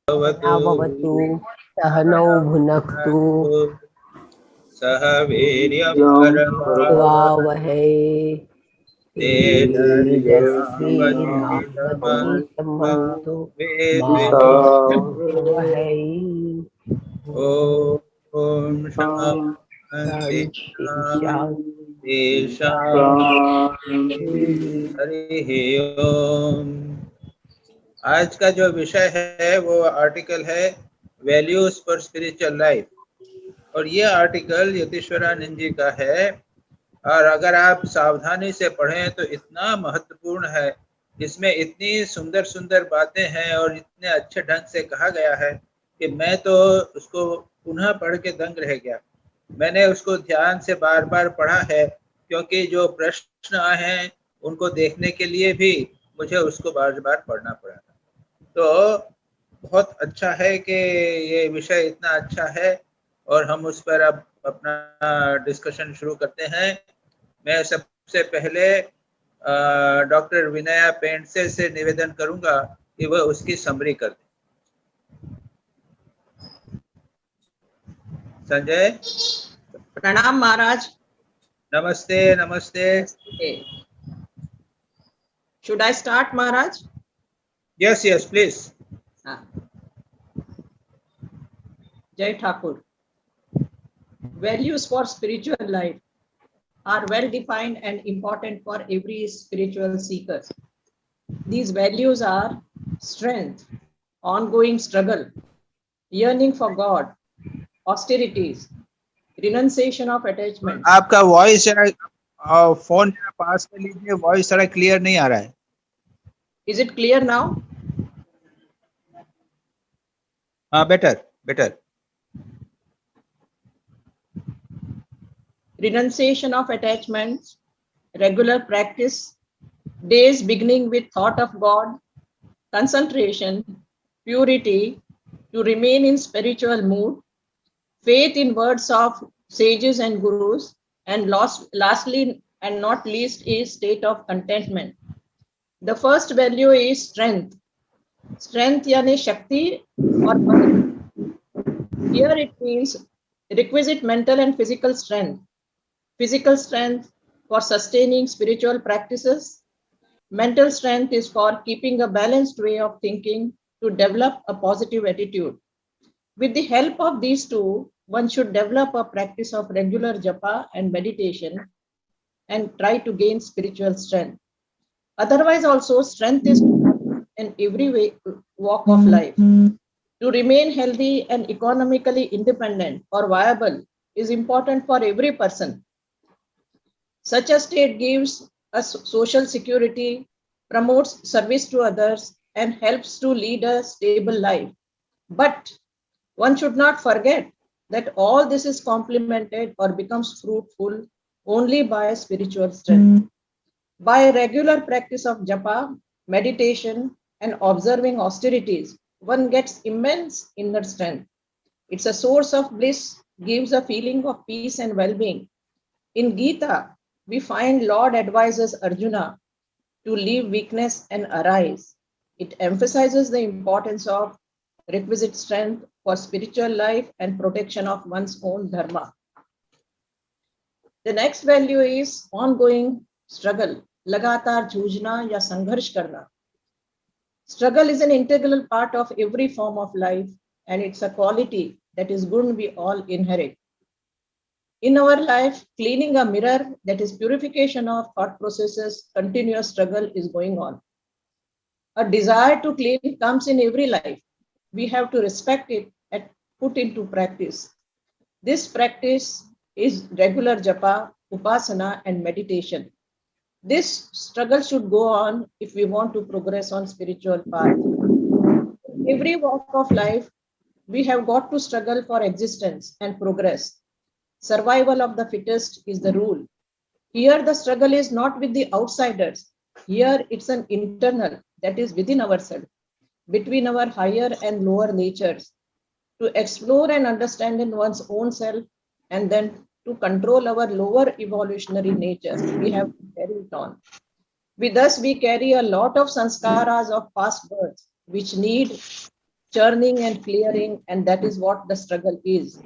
भवतु सहनौ भुनक्तु सह वीर्यं करवावहै तेजस्विनावधीतमस्तु मा विद्विषावहै। ॐ शान्ति शान्ति शान्ति। हरिः ओम। आज का जो विषय है वो आर्टिकल है वैल्यूज फॉर स्पिरिचुअल लाइफ, और ये आर्टिकल यतीश्वरानंद जी का है। और अगर आप सावधानी से पढ़ें तो इतना महत्वपूर्ण है, इसमें इतनी सुंदर सुंदर बातें हैं और इतने अच्छे ढंग से कहा गया है कि मैं तो उसको पुनः पढ़ के दंग रह गया। मैंने उसको ध्यान से बार बार पढ़ा है, क्योंकि जो प्रश्न आए हैं उनको देखने के लिए भी मुझे उसको बार बार पढ़ना पड़ा था। तो बहुत अच्छा है कि ये विषय इतना अच्छा है और हम उस पर अब अपना डिस्कशन शुरू करते हैं। मैं सबसे पहले डॉक्टर विनया पेंडसे से निवेदन करूंगा कि वह उसकी समरी कर दें। संजय। प्रणाम महाराज। नमस्ते नमस्ते। Should I start, Maharaj? Yes, yes, please. Jai Thakur. Values for spiritual life are well defined and important for every spiritual seeker. These values are strength, ongoing struggle, yearning for God, austerities, renunciation of attachment. आपका voice जरा phone जरा पास में लीजिए, voice जरा clear नहीं आ रहा है। Is it clear now? Better better. Renunciation of attachments, regular practice, days beginning with thought of God, concentration, purity, to remain in spiritual mood, faith in words of sages and gurus, and lastly and not least is state of contentment. The first value is strength. Strength yani shakti or bal. Here it means requisite mental and physical strength. Physical strength for sustaining spiritual practices. Mental strength is for keeping a balanced way of thinking to develop a positive attitude. With the help of these two, one should develop a practice of regular japa and meditation and try to gain spiritual strength. Otherwise also, strength is in every walk of life. To remain healthy and economically independent or viable is important for every person. Such a state gives us social security, promotes service to others, and helps to lead a stable life. But one should not forget that all this is complemented or becomes fruitful only by spiritual strength. By regular practice of japa, meditation, and observing austerities, one gets immense inner strength. It's a source of bliss, gives a feeling of peace and well-being. In Gita, we find Lord advises Arjuna to leave weakness and arise. It emphasizes the importance of requisite strength for spiritual life and protection of one's own dharma. The next value is ongoing struggle, लगातार जूझना या संघर्ष करना. Struggle is an integral part of every form of life, and it's a quality that is good we all inherit. In our life, cleaning a mirror, that is purification of thought processes, continuous struggle is going on. A desire to clean comes in every life. We have to respect it and put into practice. This practice is regular japa, upasana, and meditation. This struggle should go on if we want to progress on spiritual path. In every walk of life, we have got to struggle for existence and progress. Survival of the fittest is the rule. Here the struggle is not with the outsiders. Here it's an internal, that is within ourselves, between our higher and lower natures, to explore and understand in one's own self, and then to control our lower evolutionary natures. We have to carry it on. With us, we carry a lot of sanskaras of past births, which need churning and clearing, and that is what the struggle is.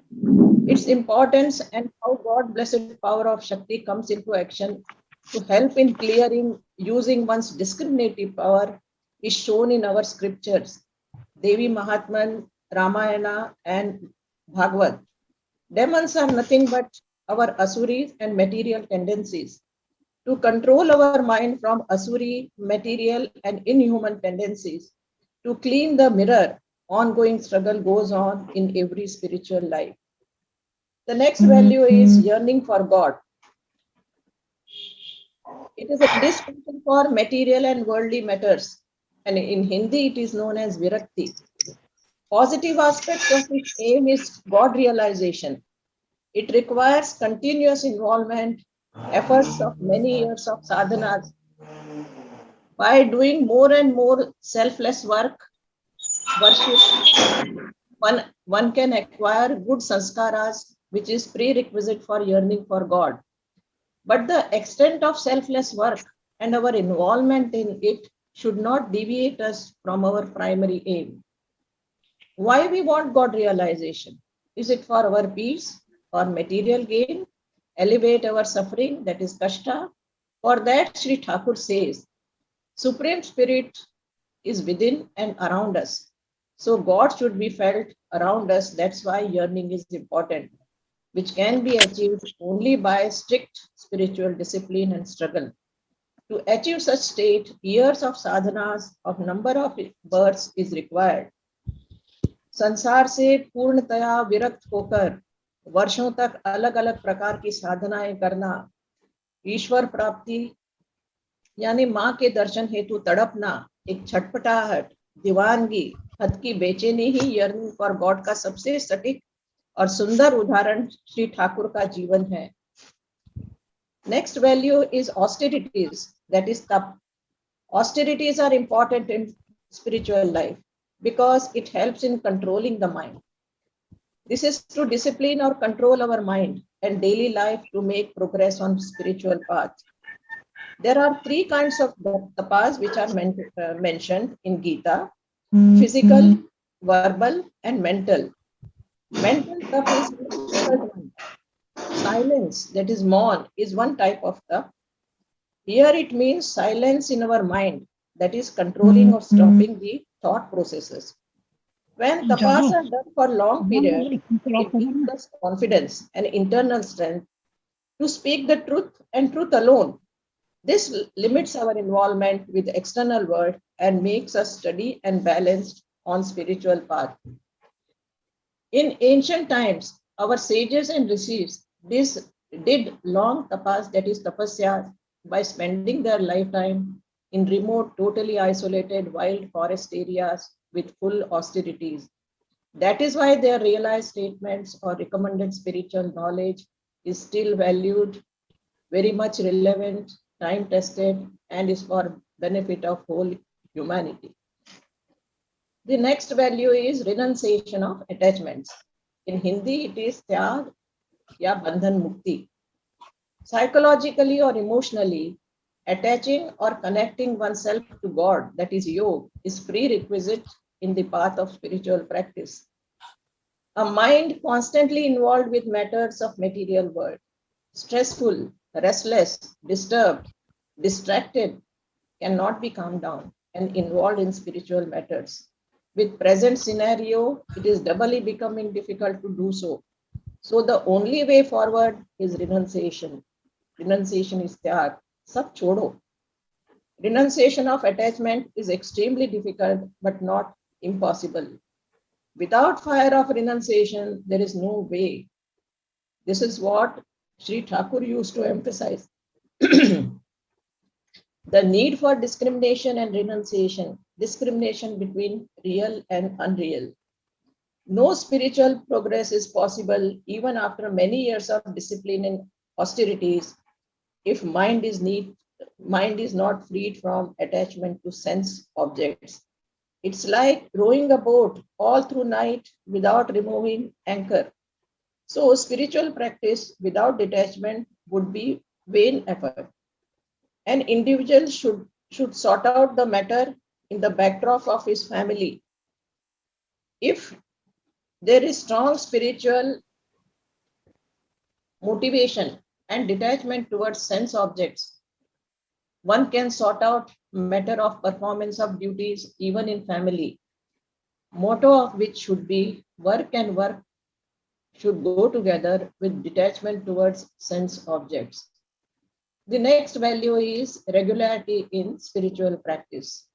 Its importance and how God blessed power of Shakti comes into action to help in clearing using one's discriminative power is shown in our scriptures, Devi Mahatman, Ramayana, and Bhagavad. Demons are nothing but our asuris and material tendencies. To control our mind from asuri, material, and inhuman tendencies, to clean the mirror, ongoing struggle goes on in every spiritual life. The next value is yearning for God. It is a discussion for material and worldly matters, and in Hindi it is known as virakti. Positive aspects of its aim is God realization. It requires continuous involvement, efforts of many years of sadhanas. By doing more and more selfless work, worship, one can acquire good sanskaras, which is prerequisite for yearning for God. But the extent of selfless work and our involvement in it should not deviate us from our primary aim. Why we want God realization? Is it for our peace or material gain? Elevate our suffering, that is kashta? For that, Sri Thakur says, Supreme Spirit is within and around us. So God should be felt around us. That's why yearning is important, which can be achieved only by strict spiritual discipline and struggle. To achieve such state, years of sadhanas of number of births is required. संसार से पूर्णतया विरक्त होकर वर्षों तक अलग अलग प्रकार की साधनाएं करना, ईश्वर प्राप्ति यानी माँ के दर्शन हेतु तड़पना, एक छटपटाहट, दीवानगी, हद की बेचैनी ही yearning for God का सबसे सटीक और सुंदर उदाहरण श्री ठाकुर का जीवन है. Next value is austerities, that is tap. Austerities are important in spiritual life because it helps in controlling the mind. This is to discipline or control our mind and daily life to make progress on spiritual path. There are three kinds of tapas which are mentioned in Gita: physical, verbal, and mental. Mental tap is the difficult one. Silence, that is maun, is one type of tap. Here it means silence in our mind, that is controlling or stopping the thought processes. When tapas are done for long period, it gives us confidence and internal strength to speak the truth and truth alone. This limits our involvement with the external world and makes us steady and balanced on spiritual path. In ancient times, our sages and rishis did long tapas, that is tapasya, by spending their lifetime in remote, totally isolated wild forest areas with full austerities. That is why their realized statements or recommended spiritual knowledge is still valued, very much relevant, time tested, and is for benefit of whole humanity. The next value is renunciation of attachments. In Hindi, it is tyag ya bandhan mukti. Psychologically or emotionally, attaching or connecting oneself to God, that is yoga, is prerequisite in the path of spiritual practice. A mind constantly involved with matters of material world, stressful, restless, disturbed, distracted, cannot be calmed down and involved in spiritual matters. With present scenario, it is doubly becoming difficult to do so. So the only way forward is renunciation. Renunciation is tyag, sab chodo. Renunciation of attachment is extremely difficult but not impossible. Without fire of renunciation, there is no way. This is what Sri Thakur used to emphasize. The need for discrimination and renunciation, discrimination between real and unreal. No spiritual progress is possible even after many years of discipline and austerities if mind is not freed from attachment to sense objects. It's like rowing a boat all through night without removing anchor. So spiritual practice without detachment would be vain effort. An individual should sort out the matter in the backdrop of his family. If there is strong spiritual motivation and detachment towards sense objects, one can sort out matter of performance of duties even in family, motto of which should be work and work should go together with detachment towards sense objects. The next value is regularity in spiritual practice.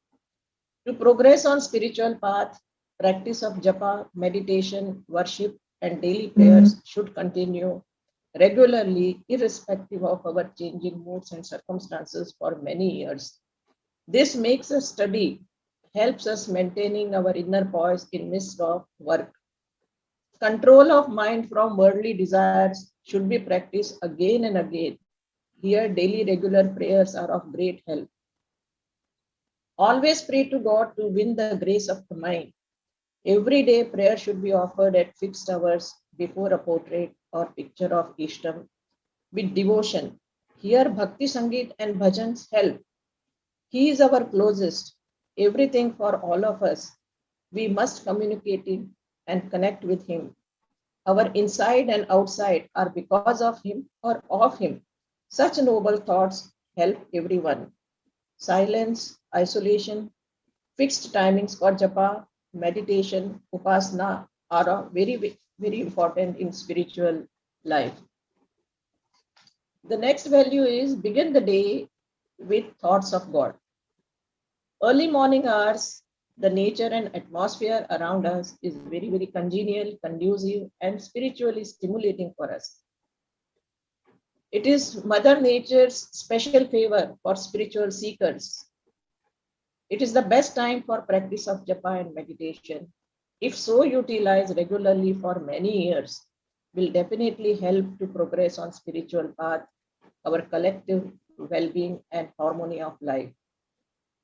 To progress on spiritual path, practice of japa, meditation, worship, and daily prayers should continue regularly, irrespective of our changing moods and circumstances for many years. This makes us steady, helps us maintaining our inner poise in midst of work. Control of mind from worldly desires should be practiced again and again. Here, daily regular prayers are of great help. Always pray to God to win the grace of the mind. Every day, prayer should be offered at fixed hours before a portrait or picture of Ishtam with devotion. Here, Bhakti Sangeet and bhajans help. He is our closest, everything for all of us. We must communicate him and connect with him. Our inside and outside are because of him or of him. Such noble thoughts help everyone. Silence, isolation, fixed timings for japa, meditation, upasana are very, very important in spiritual life. The next value is begin the day with thoughts of God. Early morning hours, the nature and atmosphere around us is very, very congenial, conducive, and spiritually stimulating for us. It is Mother Nature's special favor for spiritual seekers. It is the best time for practice of japa and meditation. If so utilized regularly for many years, will definitely help to progress on spiritual path, our collective well-being and harmony of life.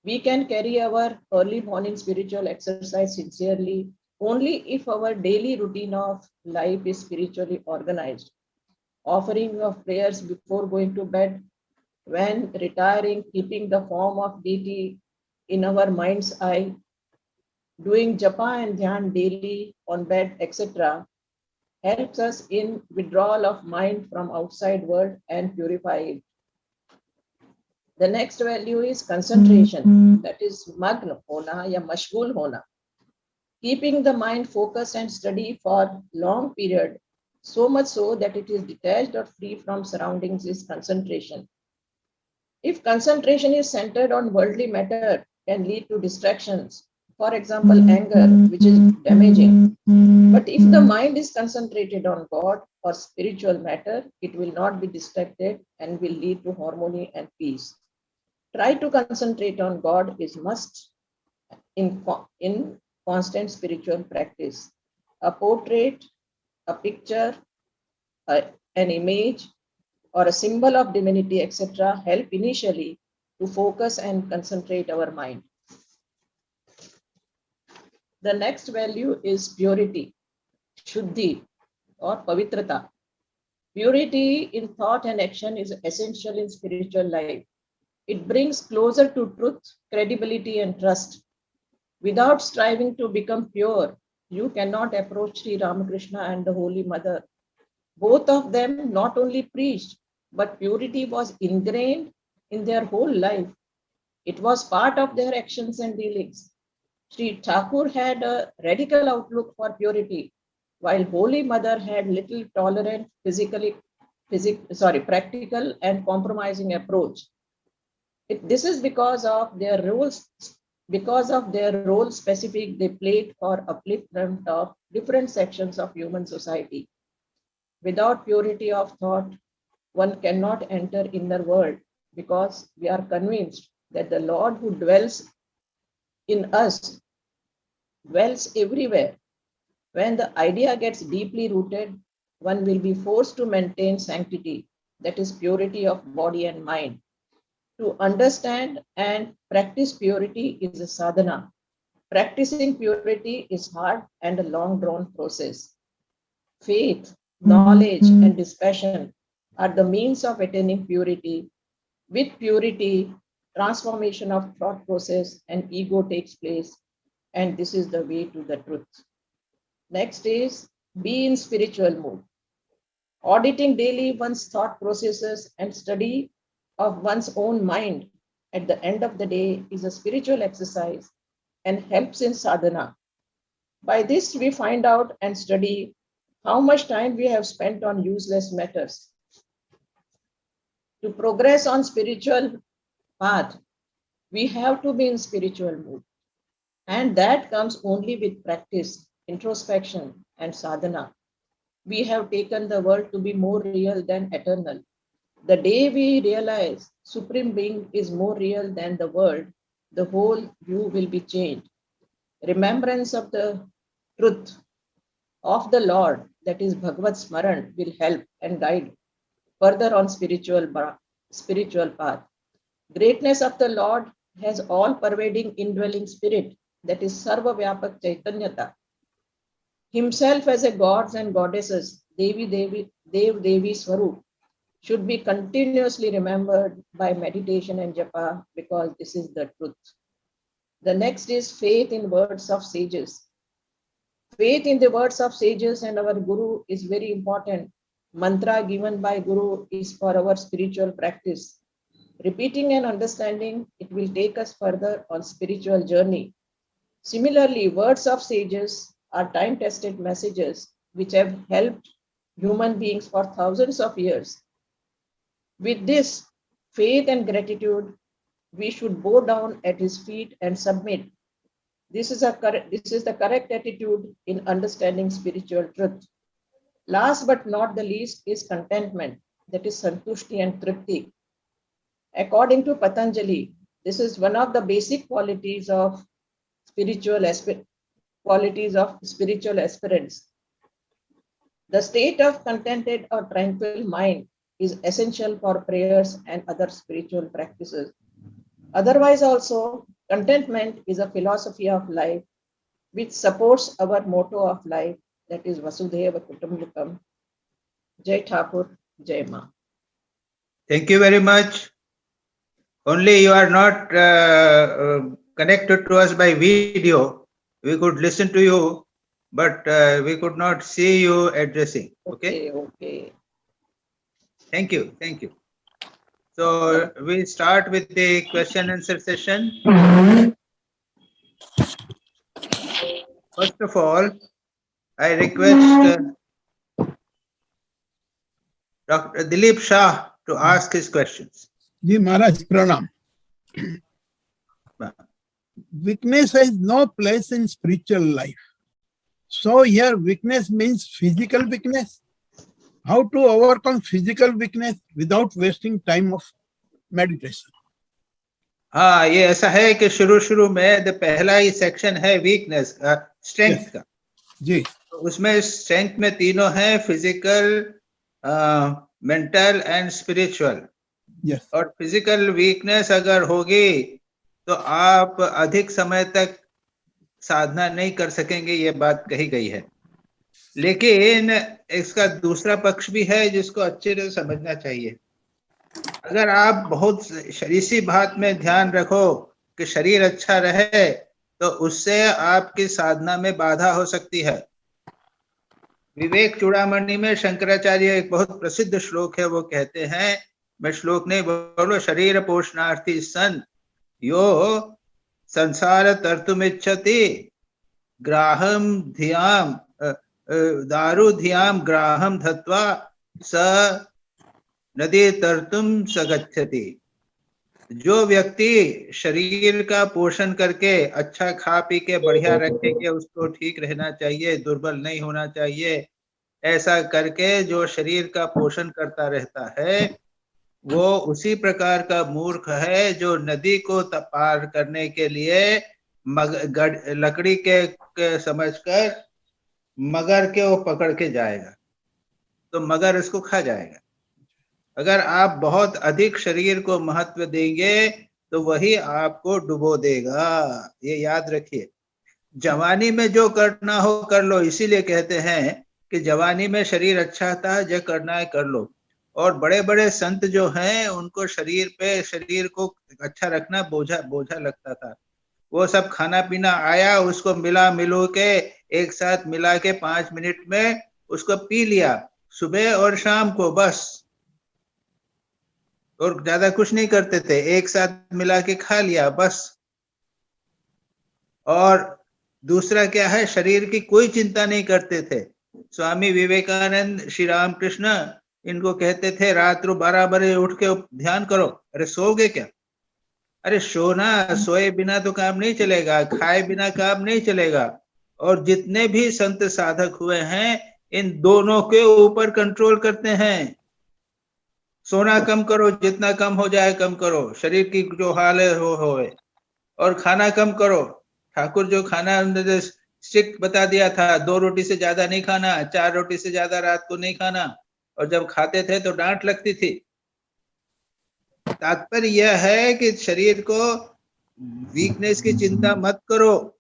We can carry our early morning spiritual exercise sincerely only if our daily routine of life is spiritually organized. Offering of prayers before going to bed, when retiring, keeping the form of deity in our mind's eye, doing japa and dhyan daily on bed, etc., helps us in withdrawal of mind from outside world and purify it. The next value is concentration, that is magna hona ya mashgul hona. Keeping the mind focused and steady for long period, so much so that it is detached or free from surroundings is concentration. If concentration is centered on worldly matter, can lead to distractions. For example, anger, which is damaging. But if the mind is concentrated on God or spiritual matter, it will not be distracted and will lead to harmony and peace. Try to concentrate on God is must in constant spiritual practice. A portrait, a picture, an image, or a symbol of divinity, etc., help initially to focus and concentrate our mind. The next value is purity, shuddhi, or pavitrata. Purity in thought and action is essential in spiritual life. It brings closer to truth, credibility, and trust. Without striving to become pure, you cannot approach Sri Ramakrishna and the Holy Mother. Both of them not only preached, but purity was ingrained in their whole life. It was part of their actions and dealings. Sri Thakur had a radical outlook for purity, while Holy Mother had little tolerant, practical and compromising approach. This is because of their role specific they played for upliftment of different sections of human society. Without purity of thought, one cannot enter inner world because we are convinced that the Lord who dwells in us dwells everywhere. When the idea gets deeply rooted, one will be forced to maintain sanctity, that is purity of body and mind. To understand and practice purity is a sadhana. Practicing purity is hard and a long drawn process. Faith, knowledge, and dispassion are the means of attaining purity. With purity, transformation of thought process and ego takes place, and this is the way to the truth. Next is be in spiritual mood. Auditing daily one's thought processes and study of one's own mind at the end of the day is a spiritual exercise and helps in sadhana. By this, we find out and study how much time we have spent on useless matters. To progress on spiritual path, we have to be in spiritual mood. And that comes only with practice, introspection, and sadhana. We have taken the world to be more real than eternal. The day we realize Supreme Being is more real than the world, the whole view will be changed. Remembrance of the truth of the Lord, that is Bhagavad Smaran, will help and guide further on spiritual path. Greatness of the Lord has all pervading indwelling spirit, that is Sarva Vyapak Chaitanyata. Himself as a gods and goddesses, Dev Devi Swarup, should be continuously remembered by meditation and japa, because this is the truth. The next is faith in words of sages. Faith in the words of sages and our Guru is very important. Mantra given by Guru is for our spiritual practice. Repeating and understanding, it will take us further on spiritual journey. Similarly, words of sages are time-tested messages which have helped human beings for thousands of years. With this faith and gratitude, we should bow down at his feet and submit. This is the correct attitude in understanding spiritual truth. Last but not the least is contentment, that is santushti and tripti. According to Patanjali, this is one of the basic qualities of spiritual aspirants. The state of contented or tranquil mind is essential for prayers and other spiritual practices. Otherwise also, contentment is a philosophy of life which supports our motto of life, that is Vasudhaiva Kutumbakam. Jai Thakur, Jai Ma. Thank you very much. Only you are not connected to us by video. We could listen to you, but we could not see you addressing. Okay. Thank you. So we start with the question and answer session. First of all, I request Dr. Dilip Shah to ask his questions. Ji Maharaj, pranam. Weakness has no place in spiritual life. So here weakness means physical weakness. How to overcome physical weakness without wasting time of meditation? हाँ, ये ऐसा है कि शुरू में जो पहला ही section है वीकनेस का, स्ट्रेंथ का जी, तो उसमें स्ट्रेंथ में तीनों हैं, फिजिकल, मेंटल एंड स्पिरिचुअल। और फिजिकल वीकनेस अगर होगी तो आप अधिक समय तक साधना नहीं कर सकेंगे, ये बात कही गई है। लेकिन इसका दूसरा पक्ष भी है जिसको अच्छे से समझना चाहिए। अगर आप बहुत शरीसी बात में ध्यान रखो कि शरीर अच्छा रहे तो उससे आपकी साधना में बाधा हो सकती है। विवेक चूड़ामणि में शंकराचार्य एक बहुत प्रसिद्ध श्लोक है, वो कहते हैं, मैं श्लोक नहीं बोलो, शरीर पोषणार्थी सन यो संसार तर्तुमिच्छति ग्राहम धियाम दारु धियाम ग्राहम धत्वा स नदी तर्तुम सगच्छति। जो व्यक्ति शरीर का पोषण करके अच्छा खा पी के बढ़िया रखेंगे, उसको ठीक रहना चाहिए, दुर्बल नहीं होना चाहिए, ऐसा करके जो शरीर का पोषण करता रहता है वो उसी प्रकार का मूर्ख है जो नदी को पार करने के लिए लकड़ी के समझकर मगर के वो पकड़ के जाएगा तो मगर उसको खा जाएगा। अगर आप बहुत अधिक शरीर को महत्व देंगे तो वही आपको डुबो देगा, ये याद रखिए। जवानी में जो करना हो कर लो, इसीलिए कहते हैं कि जवानी में शरीर अच्छा था, जो करना है कर लो। और बड़े बड़े संत जो हैं उनको शरीर को अच्छा रखना बोझा लगता था। वो सब खाना पीना आया, उसको मिला मिलू के एक साथ मिला के 5 मिनट में उसको पी लिया, सुबह और शाम को बस, और ज्यादा कुछ नहीं करते थे, एक साथ मिला के खा लिया बस। और दूसरा क्या है, शरीर की कोई चिंता नहीं करते थे। स्वामी विवेकानंद, श्री रामकृष्ण इनको कहते थे रात को 12 बजे उठ के ध्यान करो। अरे सोओगे क्या? अरे सोना, सोए बिना तो काम नहीं चलेगा, खाए बिना काम नहीं चलेगा। और जितने भी संत साधक हुए हैं, इन दोनों के ऊपर कंट्रोल करते हैं। सोना कम करो, जितना कम हो जाए कम करो, शरीर की जो हाल है हो होए। और खाना कम करो, ठाकुर जो खाना स्ट्रिक्ट बता दिया था, 2 रोटी से ज्यादा नहीं खाना, 4 रोटी से ज्यादा रात को नहीं खाना, और जब खाते थे तो डांट लगती थी। तात्पर्य यह है कि शरीर को वीकनेस की चिंता मत करो।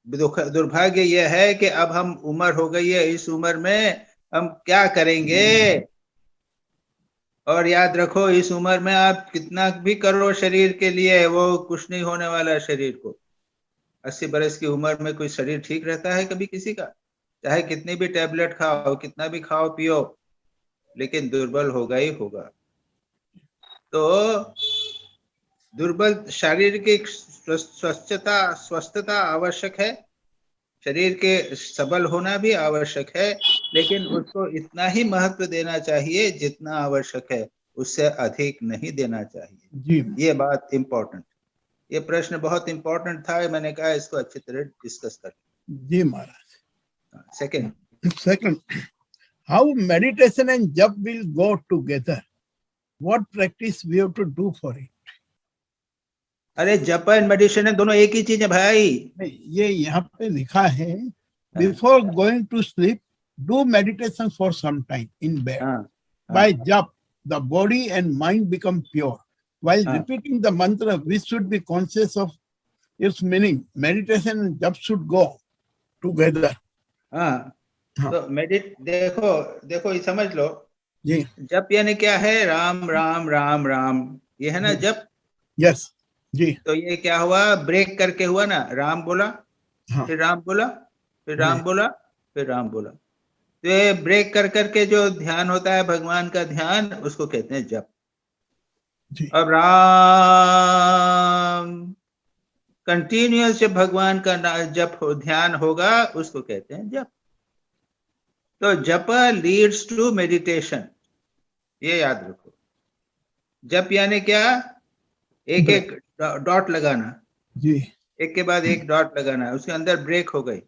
दुर्भाग्य यह है कि अब हम उम्र हो गई है, इस उम्र में हम क्या करेंगे। और याद रखो, इस उम्र में आप कितना भी करो शरीर के लिए, वो कुछ नहीं होने वाला है शरीर को। 80 बरस की उम्र में कोई शरीर ठीक रहता है कभी किसी का? चाहे कितनी भी टैबलेट खाओ, कितना भी खाओ पियो, लेकिन दुर्बल होगा ही होगा। तो दुर्बल शरीर की स्वस्थता आवश्यक है, शरीर के सबल होना भी आवश्यक है, लेकिन उसको इतना ही महत्व देना चाहिए जितना आवश्यक है, उससे अधिक नहीं देना चाहिए जी ये बात इंपॉर्टेंट। ये प्रश्न बहुत इंपॉर्टेंट था, मैंने कहा इसको अच्छी तरह डिस्कस कर। जी Maharaj. Second, how meditation and jap will go together? What practice we have to do for it? अरे जप एंड मेडिटेशन दोनों एक ही चीज है भाई। नहीं, ये यहाँ पे लिखा है before going to sleep do meditation for some time in bed. By jap the body and mind become pure. While repeating the mantra we should be conscious of its meaning. Meditation and jap should go together. हाँ, तो देखो ये समझ लो, जी जप यानी क्या है? राम राम राम राम, ये है ना जप। यस जी। तो ये क्या हुआ? ब्रेक करके हुआ ना, राम बोला, हाँ फिर राम बोला, फिर राम बोला, फिर राम बोला। तो ये ब्रेक कर करके जो ध्यान होता है भगवान का ध्यान, उसको कहते हैं जप। जी अब राम कंटिन्यूअस जब भगवान का जप ध्यान होगा, उसको कहते हैं जप। तो जप लीड्स टू मेडिटेशन, ये याद रखो। जप यानी क्या? एक एक डॉट लगाना, जी एक के बाद एक डॉट लगाना, उसके अंदर ब्रेक हो गई।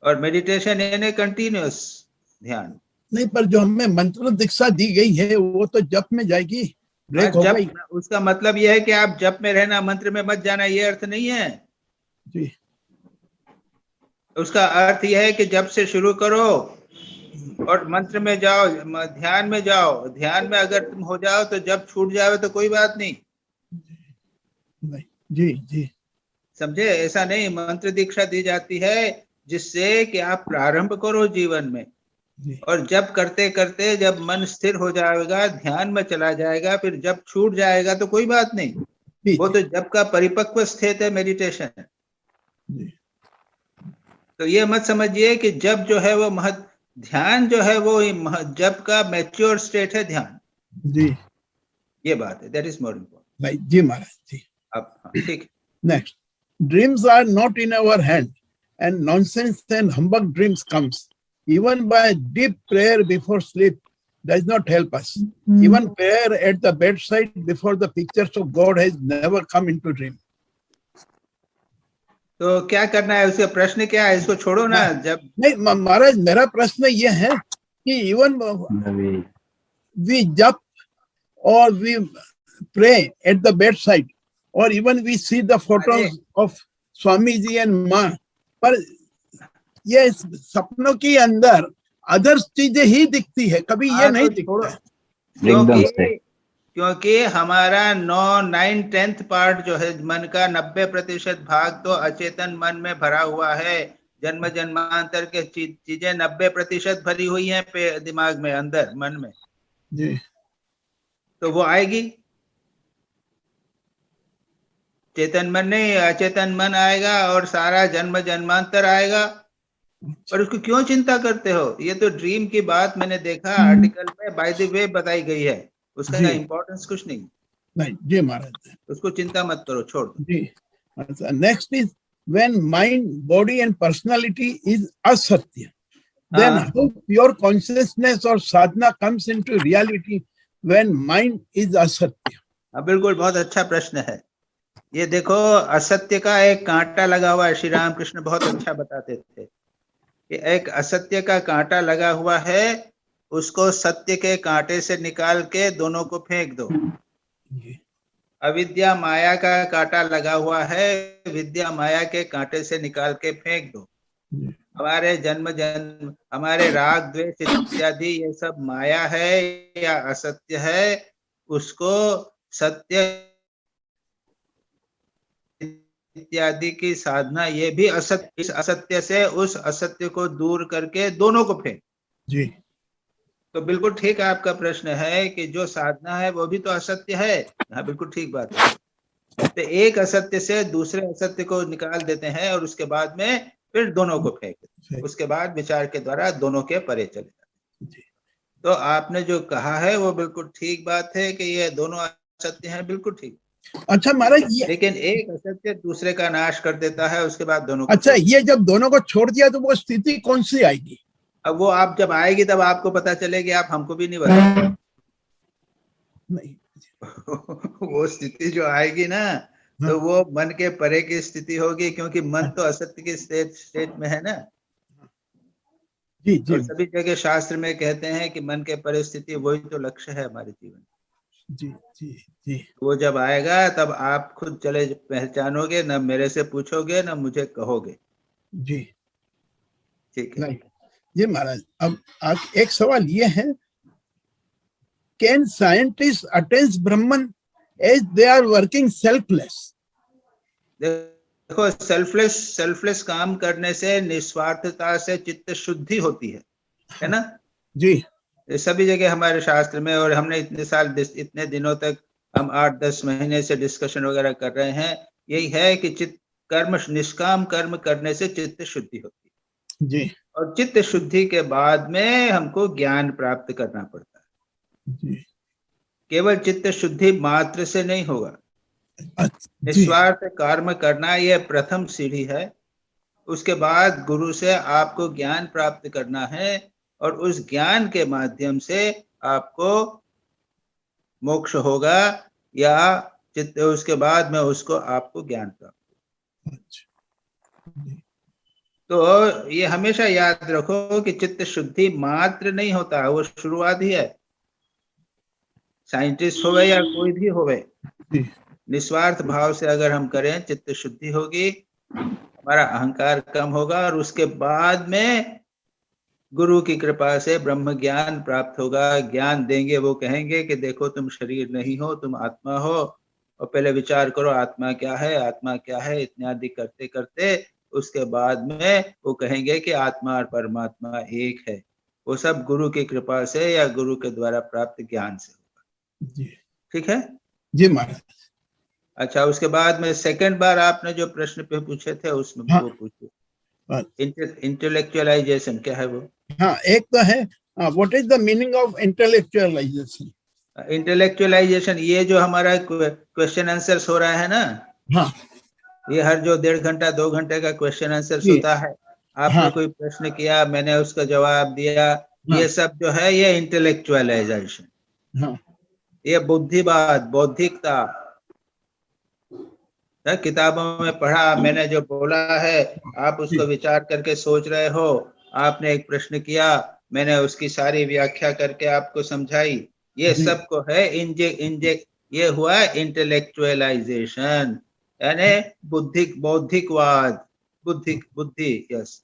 और मेडिटेशन यानी कंटिन्यूअस ध्यान। नहीं, पर जो हमें मंत्र दीक्षा दी गई है वो तो जप में जाएगी, ब्रेक हो गई। उसका मतलब यह है कि आप जप में रहना, मंत्र में मत जाना, ये अर्थ नहीं है जी। उसका अर्थ यह है कि जप से शुरू करो और मंत्र में जाओ, ध्यान में जाओ। ध्यान में अगर तुम हो जाओ तो जब छूट जाओ तो कोई बात नहीं। जी जी समझे? ऐसा नहीं, मंत्र दीक्षा दी जाती है जिससे कि आप प्रारंभ करो जीवन में, और जब करते करते जब मन स्थिर हो जाएगा, ध्यान में चला जाएगा, फिर जब छूट जाएगा तो कोई बात नहीं। वो तो जब का परिपक्व स्थिति है मेडिटेशन। तो ये मत समझिए कि जब जो है वो ध्यान जो है वो जब का मैच्योर स्टेट है ध्यान। जी ये बात है, दैट इज मोर इम्पोर्टेंट। जी महाराज जी। अब ठीक। Next, dreams are not in our hand and nonsense and humbug dreams comes. Even by deep prayer before sleep does not help us. Even prayer at the bedside before the pictures of God has never come into dream. तो क्या करना है? उसका प्रश्न क्या है? इसको छोड़ो ना। जब नहीं महाराज, मेरा प्रश्न ये है कि even we jump or we pray at the bedside or even we see the photos of Swamiji and Ma, पर ये सपनों के अंदर अदर्स चीजें ही दिखती है, कभी ये नहीं दिखता है। क्योंकि हमारा 9-10 पार्ट जो है मन का 90% भाग तो अचेतन मन में भरा हुआ है। जन्म जन्मांतर के चीजें 90% भरी हुई हैं दिमाग में, अंदर मन में जी। तो वो आएगी, चेतन मन नहीं, अचेतन मन आएगा और सारा जन्म जन्मांतर आएगा। और उसको क्यों चिंता करते हो? ये तो ड्रीम की बात मैंने देखा आर्टिकल में बाय द वे बताई गई है, उसका जी। इम्पोर्टेंस कुछ नहीं, नहीं जी महाराज उसको चिंता मत करो, छोड़ दो। जी। Next is when mind body and personality is असत्य, then हाँ। how pure consciousness or sadhana comes into reality when mind is asatya? हाँ बिल्कुल, बहुत अच्छा प्रश्न है। ये देखो, असत्य का एक कांटा लगा हुआ है। श्री राम कृष्ण बहुत अच्छा बताते थे कि एक असत्य का कांटा लगा हुआ है, उसको सत्य के कांटे से निकाल के दोनों को फेंक दो। अविद्या माया का कांटा लगा हुआ है, विद्या माया के कांटे से निकाल के फेंक दो। हमारे जन्म हमारे राग द्वेष इत्यादि ये सब माया है या असत्य है, उसको सत्य इत्यादि की साधना, ये भी असत्य, इस असत्य से उस असत्य को दूर करके दोनों को फेंक जी। तो बिल्कुल ठीक आपका प्रश्न है कि जो साधना है वो भी तो असत्य है। हाँ बिल्कुल ठीक बात है। तो एक असत्य से दूसरे असत्य को निकाल देते हैं और उसके बाद में फिर दोनों को फेंक देते हैं। उसके बाद विचार के द्वारा दोनों के परे चले जाते हैं। तो आपने जो कहा है वो बिल्कुल ठीक बात है कि ये दोनों असत्य हैं, बिल्कुल ठीक। अच्छा महाराज, ये लेकिन एक असत्य दूसरे का नाश कर देता है, उसके बाद दोनों को। अच्छा, ये जब दोनों को छोड़ दिया तो वो स्थिति कौन सी आएगी? अब वो आप जब आएगी तब आपको पता चलेगी, आप हमको भी नहीं बताओ। नहीं वो स्थिति जो आएगी ना, तो वो मन के परे की स्थिति होगी, क्योंकि मन तो असत्य की स्टेट में है ना। जी जी। और सभी जगह शास्त्र में कहते हैं कि मन के परे स्थिति वही तो लक्ष्य है हमारे जीवन। जी जी जी। वो जब आएगा तब आप खुद चले पहचानोगे, न मेरे से पूछोगे न मुझे कहोगे। जी ठीक है जी महाराज। अब एक सवाल ये है, can scientist attain Brahman as they are working selfless? देखो, सेल्फलेस काम करने से निस्वार्थता से चित्त शुद्धि होती है ना जी। सभी जगह हमारे शास्त्र में, और हमने इतने दिनों तक हम 8-10 महीने से डिस्कशन वगैरह कर रहे हैं, यही है कि चित्त कर्म, निष्काम कर्म करने से चित्त शुद्धि होती है जी। और चित्त शुद्धि के बाद में हमको ज्ञान प्राप्त करना पड़ता है जी। केवल चित्त शुद्धि मात्र से नहीं होगा। जी। निस्वार्थ कर्म करना यह प्रथम सीढ़ी है। उसके बाद गुरु से आपको ज्ञान प्राप्त करना है और उस ज्ञान के माध्यम से आपको मोक्ष होगा, या चित्त, उसके बाद में उसको आपको ज्ञान प्राप्त। तो ये हमेशा याद रखो कि चित्त शुद्धि मात्र नहीं होता, वो शुरुआत ही है। साइंटिस्ट होवे या कोई भी होवे, निस्वार्थ भाव से अगर हम करें, चित्त शुद्धि होगी, हमारा अहंकार कम होगा और उसके बाद में गुरु की कृपा से ब्रह्म ज्ञान प्राप्त होगा। ज्ञान देंगे, वो कहेंगे कि देखो तुम शरीर नहीं हो, तुम आत्मा हो, और पहले विचार करो आत्मा क्या है, आत्मा क्या है, इत्यादि करते करते उसके बाद में वो कहेंगे कि आत्मा और परमात्मा एक है। वो सब गुरु की कृपा से या गुरु के द्वारा प्राप्त ज्ञान से होगा। ठीक है जी महाराज। अच्छा, उसके बाद में सेकंड बार आपने जो प्रश्न पे पूछे थे उसमें वो पूछे, इंटेलेक्चुअलाइजेशन क्या है वो? हाँ, एक तो है what is the meaning of intellectualisation? Intellectualisation ये जो हमारा क्वेश्चन आंसर्स हो रहा है ना, हाँ, ये हर जो 1.5 घंटा 2 घंटे का क्वेश्चन आंसर्स होता है, आपने कोई प्रश्न किया, मैंने उसका जवाब दिया, ये सब जो है ये इंटेलेक्चुअलाइजेशन। ये बुद्धिवाद, बौद्धिकता, किताबों में पढ़ा, मैंने जो बोला है आप उसको विचार करके सोच रहे हो, आपने एक प्रश्न किया, मैंने उसकी सारी व्याख्या करके आपको समझाई, ये सब को है ये हुआ इंटेलेक्चुअलाइजेशन, यानी बौद्धिकवाद, बुद्धि। यस,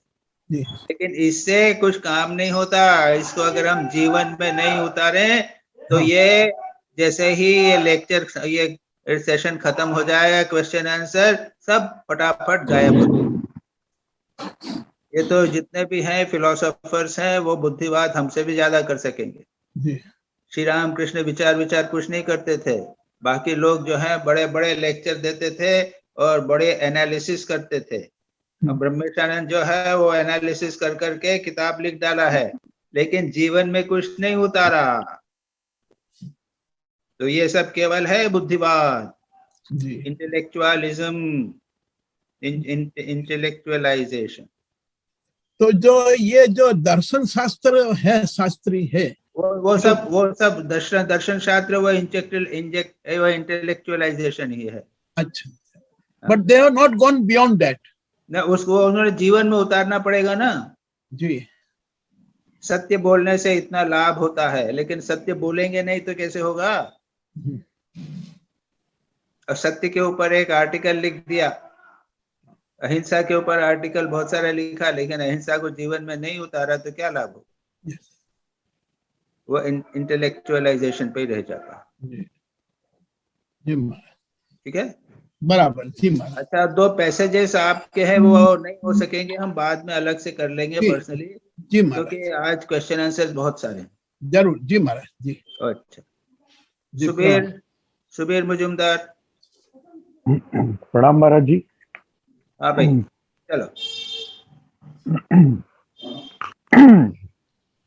लेकिन इससे कुछ काम नहीं होता। इसको अगर हम जीवन में नहीं उतारे तो ये जैसे ही ये लेक्चर, ये सेशन खत्म हो जाएगा, क्वेश्चन आंसर सब फटाफट गायब हो जाएगा। ये तो जितने भी हैं फिलोसोफर्स हैं वो बुद्धिवाद हमसे भी ज्यादा कर सकेंगे। श्री राम कृष्ण विचार कुछ नहीं करते थे, बाकी लोग जो हैं बड़े बड़े लेक्चर देते थे, और बड़े एनालिसिस करते थे। अब ब्रह्मेशानंद जो है वो एनालिसिस कर करके किताब लिख डाला है, लेकिन जीवन में कुछ नहीं उतारा। तो ये सब केवल है बुद्धिवाद, जी। Intellectualism, intellectualisation. तो जो दर्शन शास्त्र है, शास्त्री है, वो सब दर्शन शास्त्र वो इंटेलेक्चुअलाइजेशन ही है। अच्छा, but they have not gone beyond that. ना, उसको उन्होंने जीवन में उतारना पड़ेगा ना। जी। सत्य बोलने से इतना लाभ होता है, लेकिन सत्य बोलेंगे नहीं तो कैसे होगा। और सत्य के ऊपर एक आर्टिकल लिख दिया, अहिंसा के ऊपर आर्टिकल बहुत सारा लिखा, लेकिन अहिंसा को जीवन में नहीं उतारा तो क्या लाभ हो। वो इंटेलेक्चुअलाइजेशन पे ही रह जाता। जी महाराज, ठीक है, बराबर। जी महाराज। अच्छा, 2 पैसेजेस आपके हैं, वो नहीं हो सकेंगे, हम बाद में अलग से कर लेंगे पर्सनली, जी महाराज, क्योंकि आज क्वेश्चन आंसर बहुत सारे हैं। जरूर। जी महाराज जी। अच्छा, जी, सुबीर मुजुमदार। प्रणाम महाराज जी। हाँ भाई, चलो।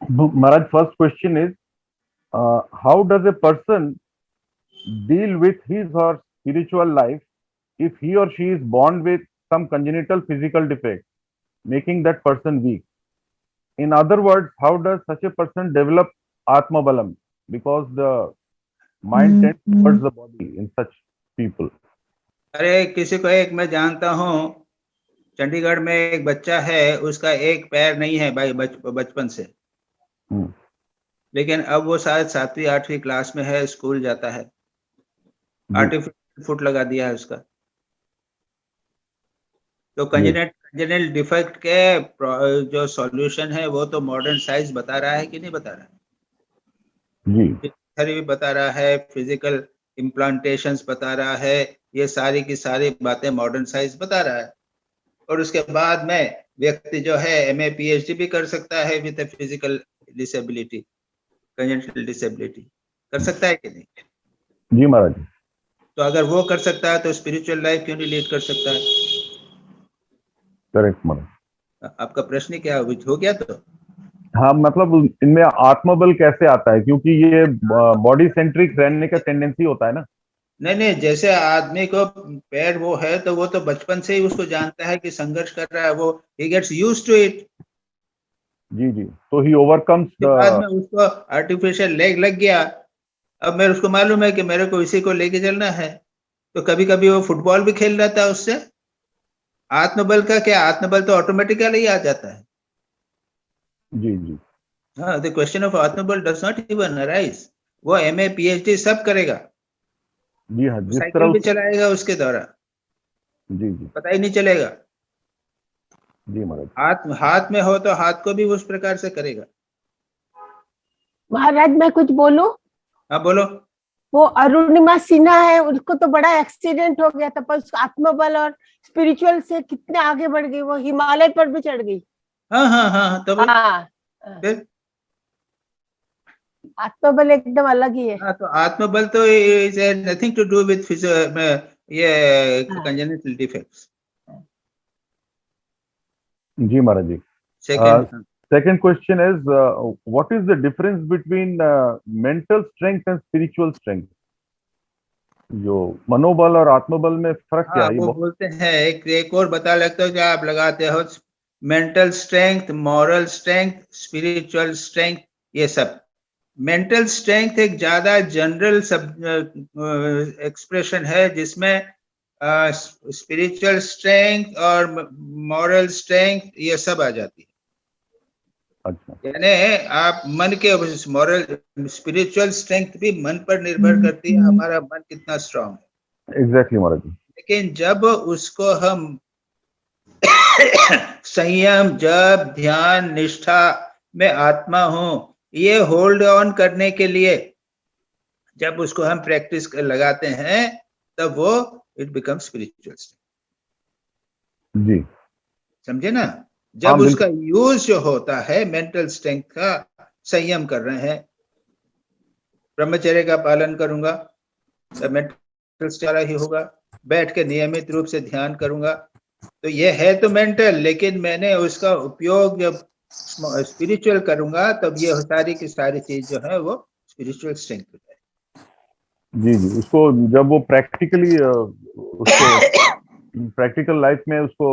Maharaj, first question is, how does a person deal with his or spiritual life if he or she is born with some congenital physical defect, making that person weak? In other words, how does such a person develop Atma Balam? Because the mind tends towards the body in such people. अरे किसी को एक मैं जानता हूँ, चंडीगढ़ में एक बच्चा है, उसका एक पैर नहीं है भाई, बचपन से। लेकिन अब वो शायद 7वीं 8वीं क्लास में है, स्कूल जाता है, आर्टिफिशियल फुट लगा दिया है उसका। तो कंजेनिटल डिफेक्ट के जो सॉल्यूशन है वो तो मॉडर्न साइंस बता रहा है कि नहीं बता रहा है? जी, थेरेपी बता रहा है, फिजिकल इम्प्लांटेशंस बता रहा है, ये सारी की सारी बातें मॉडर्न साइंस बता रहा है। और उसके बाद में व्यक्ति जो है MA PhD भी कर सकता है with physical disability, congenital disability, कर सकता है कि नहीं? जी महाराज। तो अगर वो कर सकता है तो स्पिरिचुअल लाइफ क्यों नहीं लीड कर सकता है? करेक्ट महाराज। आपका प्रश्न क्या हो गया? तो हाँ, मतलब इनमें आत्मबल कैसे आता है, क्योंकि ये बॉडी सेंट्रिक रहने का टेंडेंसी होता है ना। नहीं, जैसे आदमी को पैर वो है तो वो तो बचपन से ही उसको जानता है कि संघर्ष कर रहा है, वो he gets used to it। जी, तो he overcomes the। बाद में उसको आर्टिफिशियल लेग लग गया, अब मेरे उसको मालूम है कि मेरे को इसी को लेके चलना है, तो कभी कभी वो फुटबॉल भी खेल रहा था उससे। आत्मबल का क्या, आत्मबल तो ऑटोमेटिकली आ जाता है। जी। हाँ, द क्वेश्चन ऑफ आत्मबल डज नॉट इवन अराइज। वो MA PhD सब करेगा। जी हाँ, जिस साइकिल तरह भी चलाएगा उसके द्वारा, जी, पता ही नहीं चलेगा। जी महाराज। हाथ में हो तो हाथ को भी उस प्रकार से करेगा। महाराज मैं कुछ बोलूं? हाँ बोलो। वो अरुणिमा सिन्हा है, उसको तो बड़ा एक्सीडेंट हो गया था, पर उसको आत्मबल और स्पिरिचुअल से कितने आगे बढ़ गई, वो हिमालय पर भी चढ़ गई। हाँ, तब फिर आत्मबल एकदम अलग ही है। हाँ, तो आत्मबल तो is nothing to do with ये कंजेनिटल डिफेक्ट्स। जी महाराज ji. Second question is, what is the difference between mental strength and spiritual strength? जो मनोबल और आत्मबल में फर्क क्या है? वो बोलते हैं, एक और बता लगता है जो आप लगाते हो, mental strength, moral strength, spiritual strength, ये सब। मेंटल स्ट्रेंथ एक ज्यादा जनरल सब एक्सप्रेशन है, जिसमें स्पिरिचुअल स्ट्रेंथ और मॉरल स्ट्रेंथ ये सब आ जाती है। अच्छा, यानी आप मन के मॉरल स्पिरिचुअल स्ट्रेंथ भी मन पर निर्भर करती है, हमारा मन कितना स्ट्रांग है। एग्जैक्टली महाराज। लेकिन जब उसको हम संयम, जप, ध्यान, निष्ठा में आत्मा हो, ये होल्ड ऑन करने के लिए जब उसको हम प्रैक्टिस लगाते हैं, तब वो इट बिकम स्पिरिचुअल। जी, समझे ना? जब उसका यूज जो होता है मेंटल स्ट्रेंथ का, संयम कर रहे हैं, ब्रह्मचर्य का पालन करूंगा तब मेंटल स्ट्रेंथ ही होगा, बैठ के नियमित रूप से ध्यान करूंगा, तो ये है तो मेंटल, लेकिन मैंने उसका उपयोग जब स्पिरिचुअल करूंगा तब ये सारी की सारी चीज जो है वो स्पिरिचुअल स्ट्रेंथ हो जाएगी। जी जी, उसको जब वो प्रैक्टिकली उसको प्रैक्टिकल लाइफ में उसको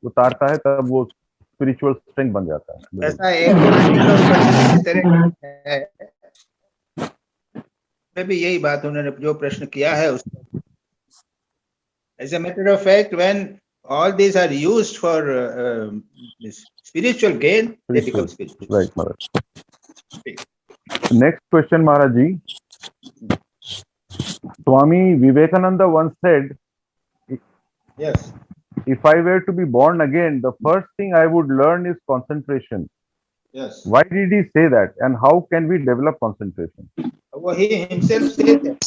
उतारता है तब वो स्पिरिचुअल स्ट्रेंथ बन जाता है। ऐसा एक प्रैक्टिकल की तरह है, मैं भी यही बात उन्होंने जो प्रश्न किया है उसका, as a matter of fact, when all these are used for spiritual gain, they become spiritual. Right, Maharaj. Next question, Maharaj ji. Swami Vivekananda once said, Yes. if I were to be born again, the first thing I would learn is concentration. Yes. Why did he say that, and how can we develop concentration? वो he himself said that.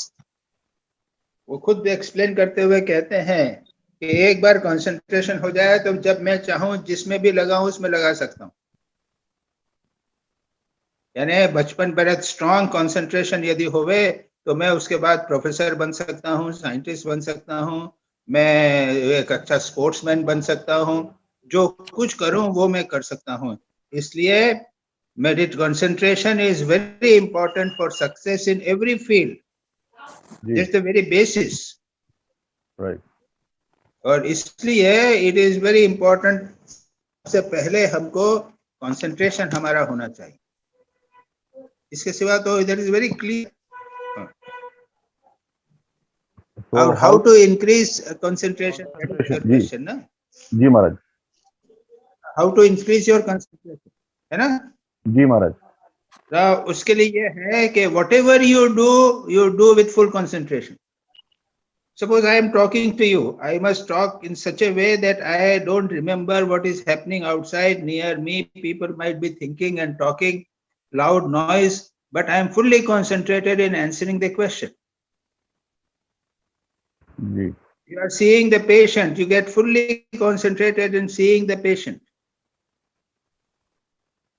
वो खुद explain करते हुए कहते हैं कि एक बार concentration हो जाए तो जब मैं चाहूं जिसमें भी लगाऊं उसमें लगा सकता हूं। यानी बचपन पर स्ट्रॉन्ग कंसंट्रेशन यदि होवे तो मैं उसके बाद प्रोफेसर बन सकता हूं, साइंटिस्ट बन सकता हूं, मैं एक अच्छा स्पोर्ट्समैन बन सकता हूं, जो कुछ करूं वो मैं कर सकता हूं। इसलिए मेडिट concentration is very important for success in every field. That's the very basis. Right. और इसलिए it is very important, सबसे पहले हमको concentration हमारा होना चाहिए, इसके सिवा तो इधर is very clear. So how to increase concentration? That is your question, ना? जी महाराज. How to increase your concentration, है ना? जी महाराज. तो उसके लिए ये है कि whatever you do with full concentration. Suppose I am talking to you, I must talk in such a way that I don't remember what is happening outside near me. People might be thinking and talking, loud noise, but I am fully concentrated in answering the question. Ji. You are seeing the patient, you get fully concentrated in seeing the patient.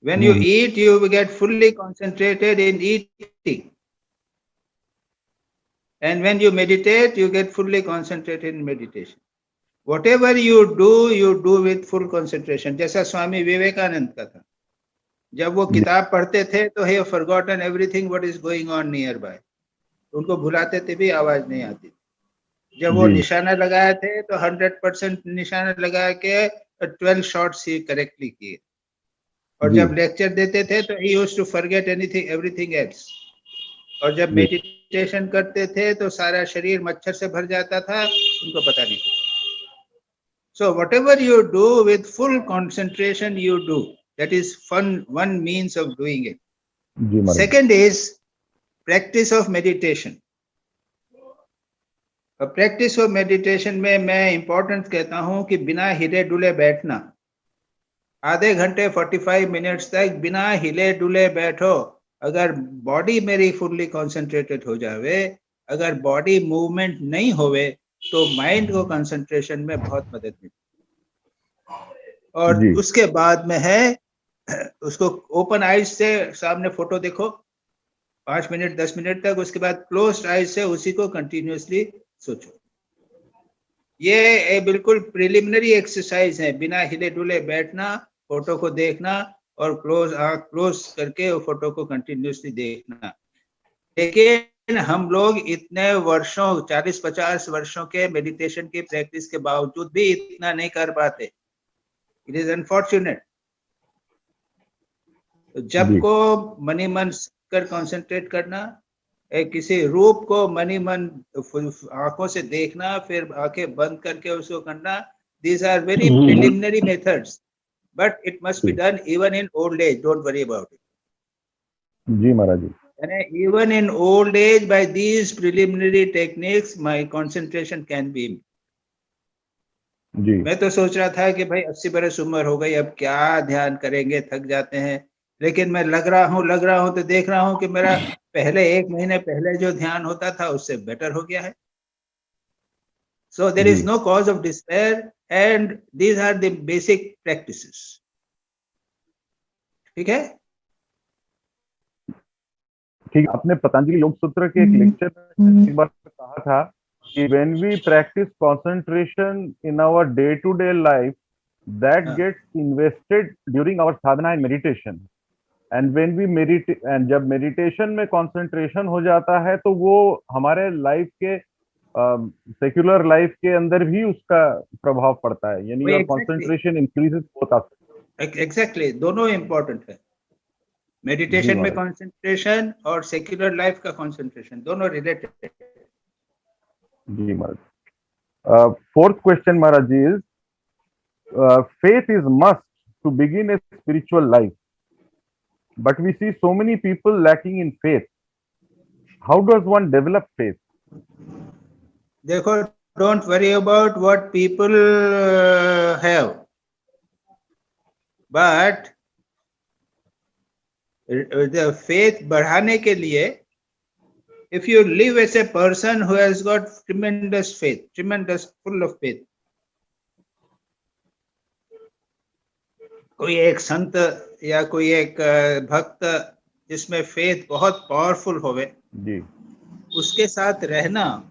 When you eat, you get fully concentrated in eating. And when you meditate, you get fully concentrated in meditation. Whatever you do with full concentration. जैसा स्वामी विवेकानंद का था, जब वो किताब पढ़ते थे तो he forgotten everything what is going on nearby. उनको भुलाते थे भी आवाज नहीं आती। जब वो निशाना लगाए थे तो 100% निशाना लगा के 12 शॉट्स ही करेक्टली किए। और जब लेक्चर देते थे तो he used to forget everything else. और जब मेडिटेशन करते थे तो सारा शरीर मच्छर से भर जाता था, उनको पता नहीं था। So whatever you do with full concentration, you do. That is one means of doing it. Second is practice of meditation. Practice of meditation में मैं इंपॉर्टेंट कहता हूं कि बिना हिले डुले बैठना, आधे घंटे 45 मिनट्स तक बिना हिले डुले बैठो। अगर बॉडी मेरी फुल्ली कॉन्सेंट्रेटेड हो जावे, अगर बॉडी मूवमेंट नहीं होवे तो माइंड को कंसंट्रेशन में बहुत मदद मिलती। और उसके बाद में है उसको ओपन आइज से सामने फोटो देखो 5 मिनट 10 मिनट तक, उसके बाद क्लोज्ड आइज से उसी को कंटिन्यूअसली सोचो। ये बिल्कुल प्रिलिमिनरी एक्सरसाइज है, बिना हिले डुले बैठना, फोटो को देखना और क्लोज करके फोटो को कंटिन्यूअसली देखना। लेकिन हम लोग इतने वर्षों 40-50 वर्षों के मेडिटेशन की प्रैक्टिस के बावजूद भी इतना नहीं कर पाते। It is unfortunate. तो जब को मनी मन कर कंसंट्रेट करना, किसी रूप को मनी मन आंखों से देखना, फिर आंखें बंद करके उसको करना, these are very preliminary methods, but it must be done even in old age. Don't worry about it. Ji Maharaj ji. And even in old age, by these preliminary techniques, my concentration can be. जी. मैं तो सोच रहा था कि भाई 80 बरस उम्र हो गई, अब क्या ध्यान करेंगे, थक जाते हैं। लेकिन मैं लग रहा हूँ तो देख रहा हूँ कि मेरा पहले 1 महीने पहले जो ध्यान होता था उससे बेटर हो गया है। So there is no cause of despair, and these are the basic practices. ठीक है? ठीक। आपने पतंजलि योग सूत्र के एक लेक्चर में एक बार कहा था when we practice concentration in our day-to-day life, that हाँ. gets invested during our sadhana and meditation. And when we meditate, and जब meditation में concentration हो जाता है तो वो हमारे life के secular life के अंदर भी उसका प्रभाव पड़ता है, यानी your concentration increases both aspects. Exactly, दोनों important है. मेडिटेशन में कंसंट्रेशन और सेक्युलर लाइफ का कंसंट्रेशन दोनों रिलेटेड है. जी महाराज. Fourth question Maharaj ji is, faith is must to begin a spiritual life, but we see so many people lacking in faith. How does one develop faith? देखो, don't worry about what people have, but the faith बढ़ाने के लिए, if you live as a person who has got tremendous faith, tremendous full of faith, कोई एक संत या कोई एक भक्त जिसमें फेथ बहुत पावरफुल होवे जी, उसके साथ रहना,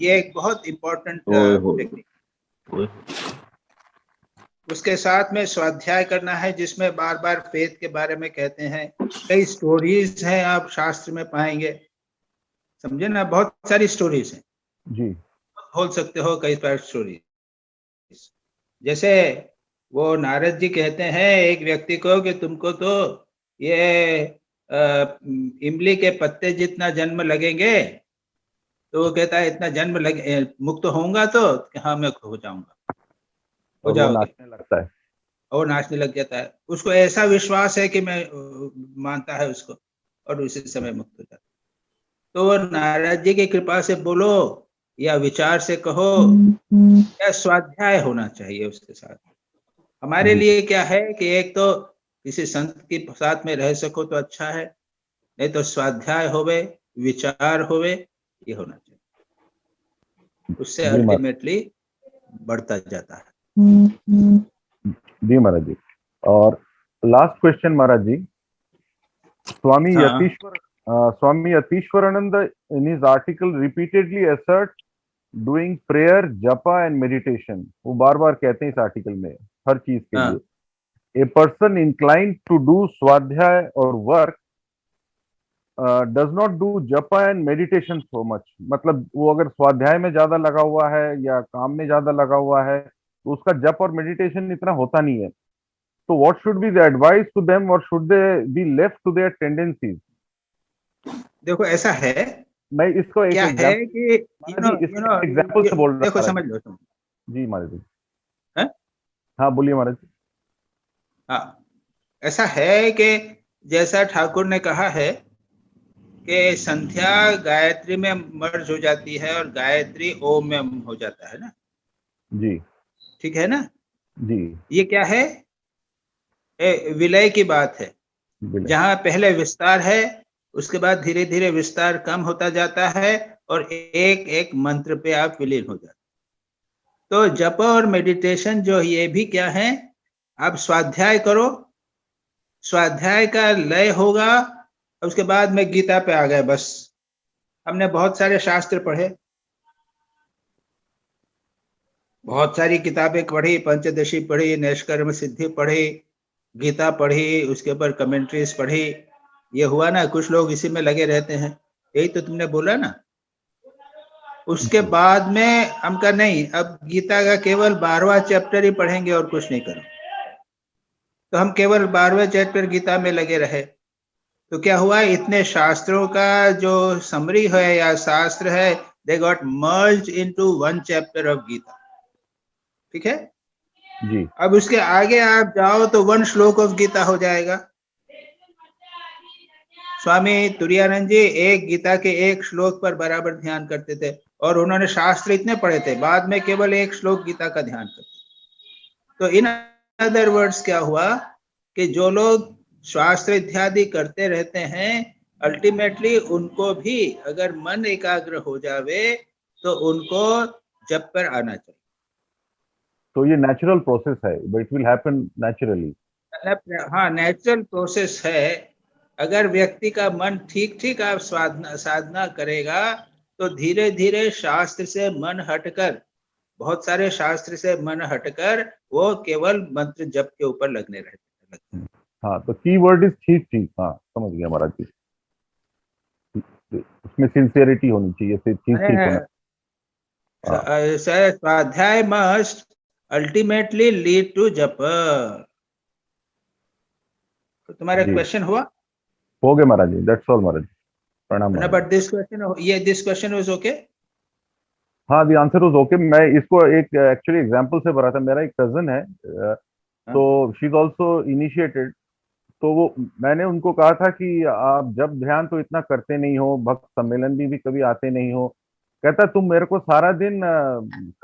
ये एक बहुत इम्पोर्टेंट टेक्निक. उसके साथ में स्वाध्याय करना है जिसमें बार बार फेथ के बारे में कहते हैं. कई स्टोरीज हैं, आप शास्त्र में पाएंगे, समझे ना, बहुत सारी स्टोरीज हैं जी, बोल सकते हो कई सारी स्टोरीज. जैसे वो नारद जी कहते हैं एक व्यक्ति को कि तुमको तो ये इमली के पत्ते जितना जन्म लगेंगे, तो वो कहता है इतना जन्म लगे मुक्त होऊंगा तो हाँ मैं हो जाऊंगा, हो जाओगे. नाचने लगता है और नाचने लग जाता है. उसको ऐसा विश्वास है कि मैं मानता है उसको, और उसी समय मुक्त हो जाता है. तो वो नारद जी की कृपा से बोलो या विचार से कहो या स्वाध्याय होना चाहिए उसके साथ. हमारे लिए क्या है कि एक तो किसी संत के साथ में रह सको तो अच्छा है, नहीं तो स्वाध्याय होवे, विचार होवे, ये होना चाहिए. उससे अल्टीमेटली बढ़ता जाता है. जी महाराज जी. और लास्ट क्वेश्चन महाराज जी, Swami Yatishwarananda in his article repeatedly asserts doing prayer, japa and meditation. वो बार बार कहते हैं इस आर्टिकल में हर चीज के लिए. A person inclined to do swadhyay or work does not do japa and meditation so much. मतलब वो अगर स्वाध्याय में ज्यादा लगा हुआ है या काम में ज्यादा लगा हुआ है तो उसका जप और मेडिटेशन इतना होता नहीं है. तो what should be the advice to them, or should they be left to their tendencies? देखो ऐसा है, मैं इसको एक क्या है कि एग्जांपल से बोल रहा हूं. देखो समझ लो तुम. जी महाराज जी. हैं? हाँ बोलिए महाराज जी. हाँ, ऐसा है कि जैसा ठाकुर ने कहा है कि संध्या गायत्री में मर्ज हो जाती है और गायत्री ओम में हो जाता है ना जी, ठीक है ना जी. ये क्या है, विलय की बात है, जहां पहले विस्तार है, उसके बाद धीरे धीरे विस्तार कम होता जाता है और एक एक मंत्र पे आप विलीन हो जाते. तो जप और मेडिटेशन जो ये भी क्या है, आप स्वाध्याय करो, स्वाध्याय का लय होगा, उसके बाद में गीता पे आ गए. बस हमने बहुत सारे शास्त्र पढ़े, बहुत सारी किताबें पढ़ी, पंचदशी पढ़ी, नैष्कर्म सिद्धि पढ़ी, गीता पढ़ी, उसके ऊपर कमेंट्रीज पढ़ी. ये हुआ ना, कुछ लोग इसी में लगे रहते हैं, यही तो तुमने बोला ना. उसके बाद में हम कहा नहीं, अब गीता का केवल 12वां चैप्टर ही पढ़ेंगे और कुछ नहीं करेंगे. तो हम केवल 12वें चैप्टर गीता में लगे रहे. तो क्या हुआ, इतने शास्त्रों का जो समरी है या शास्त्र है, they got merged into one chapter of Gita. ठीक है जी. अब उसके आगे आप जाओ तो 1 श्लोक ऑफ गीता हो जाएगा. स्वामी तुरानंद जी एक गीता के 1 श्लोक पर बराबर ध्यान करते थे, और उन्होंने शास्त्र इतने पढ़े थे, बाद में केवल 1 श्लोक गीता का ध्यान करते. तो इन अदर वर्ड्स क्या हुआ कि जो लोग शास्त्र इत्यादि करते रहते हैं, अल्टीमेटली उनको भी अगर मन एकाग्र हो जावे तो उनको जप पर आना चाहिए. तो ये नेचुरल प्रोसेस है, but it will happen naturally. हाँ, नेचुरल प्रोसेस है. अगर व्यक्ति का मन ठीक ठीक आप साधना करेगा तो धीरे धीरे शास्त्र से मन हटकर, बहुत सारे शास्त्र से मन हटकर वो केवल मंत्र जप के ऊपर लगने रहते हैं। हाँ, तो की वर्ड इज ठीक ठीक। हाँ, समझ गया महाराज जी, उसमें सिंसियरिटी होनी चाहिए, ठीक ठीक होना। स्वाध्याय मस्ट अल्टीमेटली लीड टू जप। तो तुम्हारा क्वेश्चन हुआ? हो गया महाराज जी, दैट्स ऑल महाराज जी, प्रणाम Maharaj. But this question was okay. हाँ, द आंसर वाज ओके। मैं इसको एक एक्चुअली एग्जांपल से भरा था। मेरा एक कजन है, तो शी इज आल्सो इनिशिएटेड। तो वो मैंने उनको कहा था कि आप जब ध्यान तो इतना करते नहीं हो, भक्त सम्मेलन भी कभी आते नहीं हो। कहता तुम मेरे को सारा दिन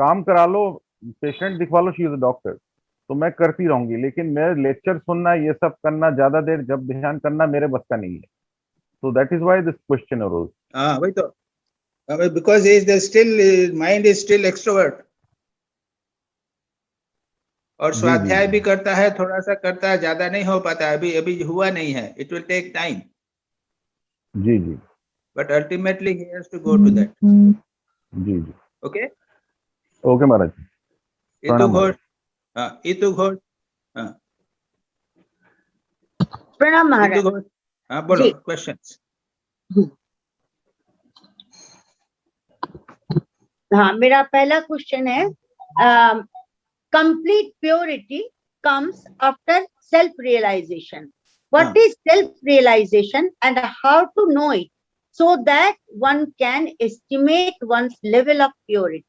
काम करा लो, पेशेंट दिखवा लो, शी इज अ डॉक्टर, तो मैं करती रहूंगी, लेकिन मेरे लेक्चर सुनना, ये सब करना, ज्यादा देर जब ध्यान करना मेरे बस का नहीं है। तो that is why this question arose. हाँ वही तो, because is still mind is still extrovert, और स्वाध्याय भी करता है, थोड़ा सा करता है, ज्यादा नहीं हो पाता, अभी हुआ नहीं है, इट विल टेक टाइम। जी जी, but ultimately he has to go to that. जी जी, ओके ओके महाराज। इतु घोष, हाँ इतु घोष, हाँ प्रणाम महाराज। इतु घोष, हाँ बोलो क्वेश्चंस। हाँ, मेरा पहला क्वेश्चन है, complete purity comes after self-realization. What is self-realization and how to know it so that one can estimate one's level of purity?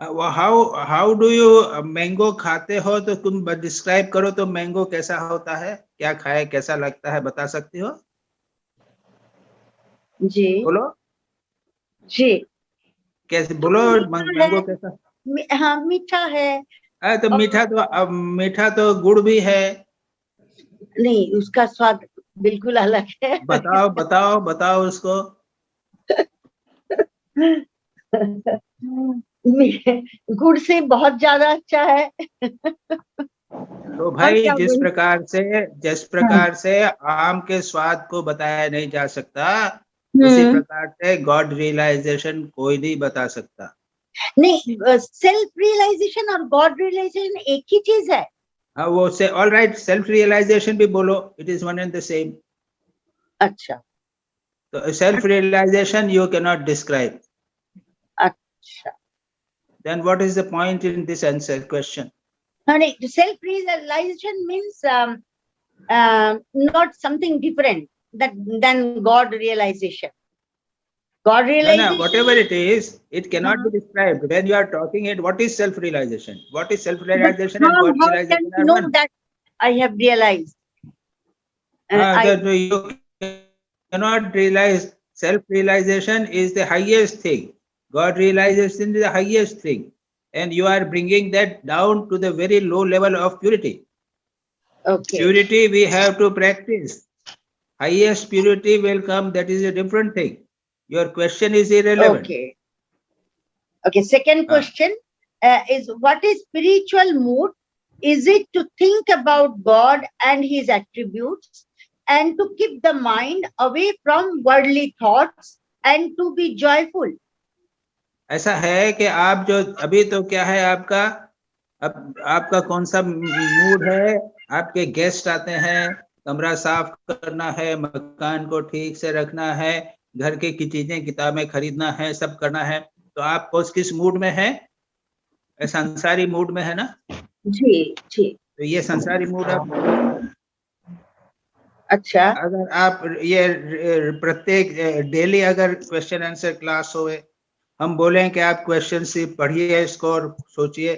How do you mango खाते हो तो तुम डिस्क्राइब करो, तो मैंगो कैसा होता है, क्या खाए, कैसा लगता है, बता सकती हो? जी बोलो जी, कैसे, बोलो मैंगो कैसा? हाँ मीठा है। तो मीठा तो, अब मीठा तो गुड़ भी है। नहीं, उसका स्वाद बिल्कुल अलग है। बताओ बताओ बताओ उसको। गुड़ से बहुत ज्यादा अच्छा है। तो भाई जिस प्रकार से आम के स्वाद को बताया नहीं जा सकता, उसी प्रकार से गॉड रियलाइजेशन कोई नहीं बता सकता। नहीं, सेल्फ रियलाइजेशन और गॉड रियलाइजेशन एक ही चीज है। हाँ वो से ऑल राइट, सेल्फ रियलाइजेशन भी बोलो, it is one and the same. अच्छा, तो self realisation you can not describe. अच्छा, then what is the point in this answer question? नहीं, self realisation means not something different than God realization. God realization. No, whatever it is, it cannot be described. When you are talking it, what is self-realization? What is self-realization and God How realization can are know one? that I have realized? You cannot realize. Self-realization is the highest thing. God realization is the highest thing. And you are bringing that down to the very low level of purity. Okay. Purity we have to practice. Highest purity will come, that is a different thing. Your question is irrelevant. Okay. Okay. Second question is, what is spiritual mood? Is it to think about God and His attributes and to keep the mind away from worldly thoughts and to be joyful? ऐसा है कि आप जो अभी तो क्या है आपका, अब आपका कौन सा मूड है? आपके गेस्ट आते हैं, कमरा साफ करना है, मकान को ठीक से रखना है, घर के की चीजें किताबें खरीदना है, सब करना है, तो आप किस मूड में है? संसारी मूड में है ना? जी जी। तो ये संसारी मूड आप, अच्छा, अगर आप ये प्रत्येक डेली अगर क्वेश्चन आंसर क्लास होए, हम बोलें कि आप क्वेश्चन से पढ़िए इसको और सोचिए,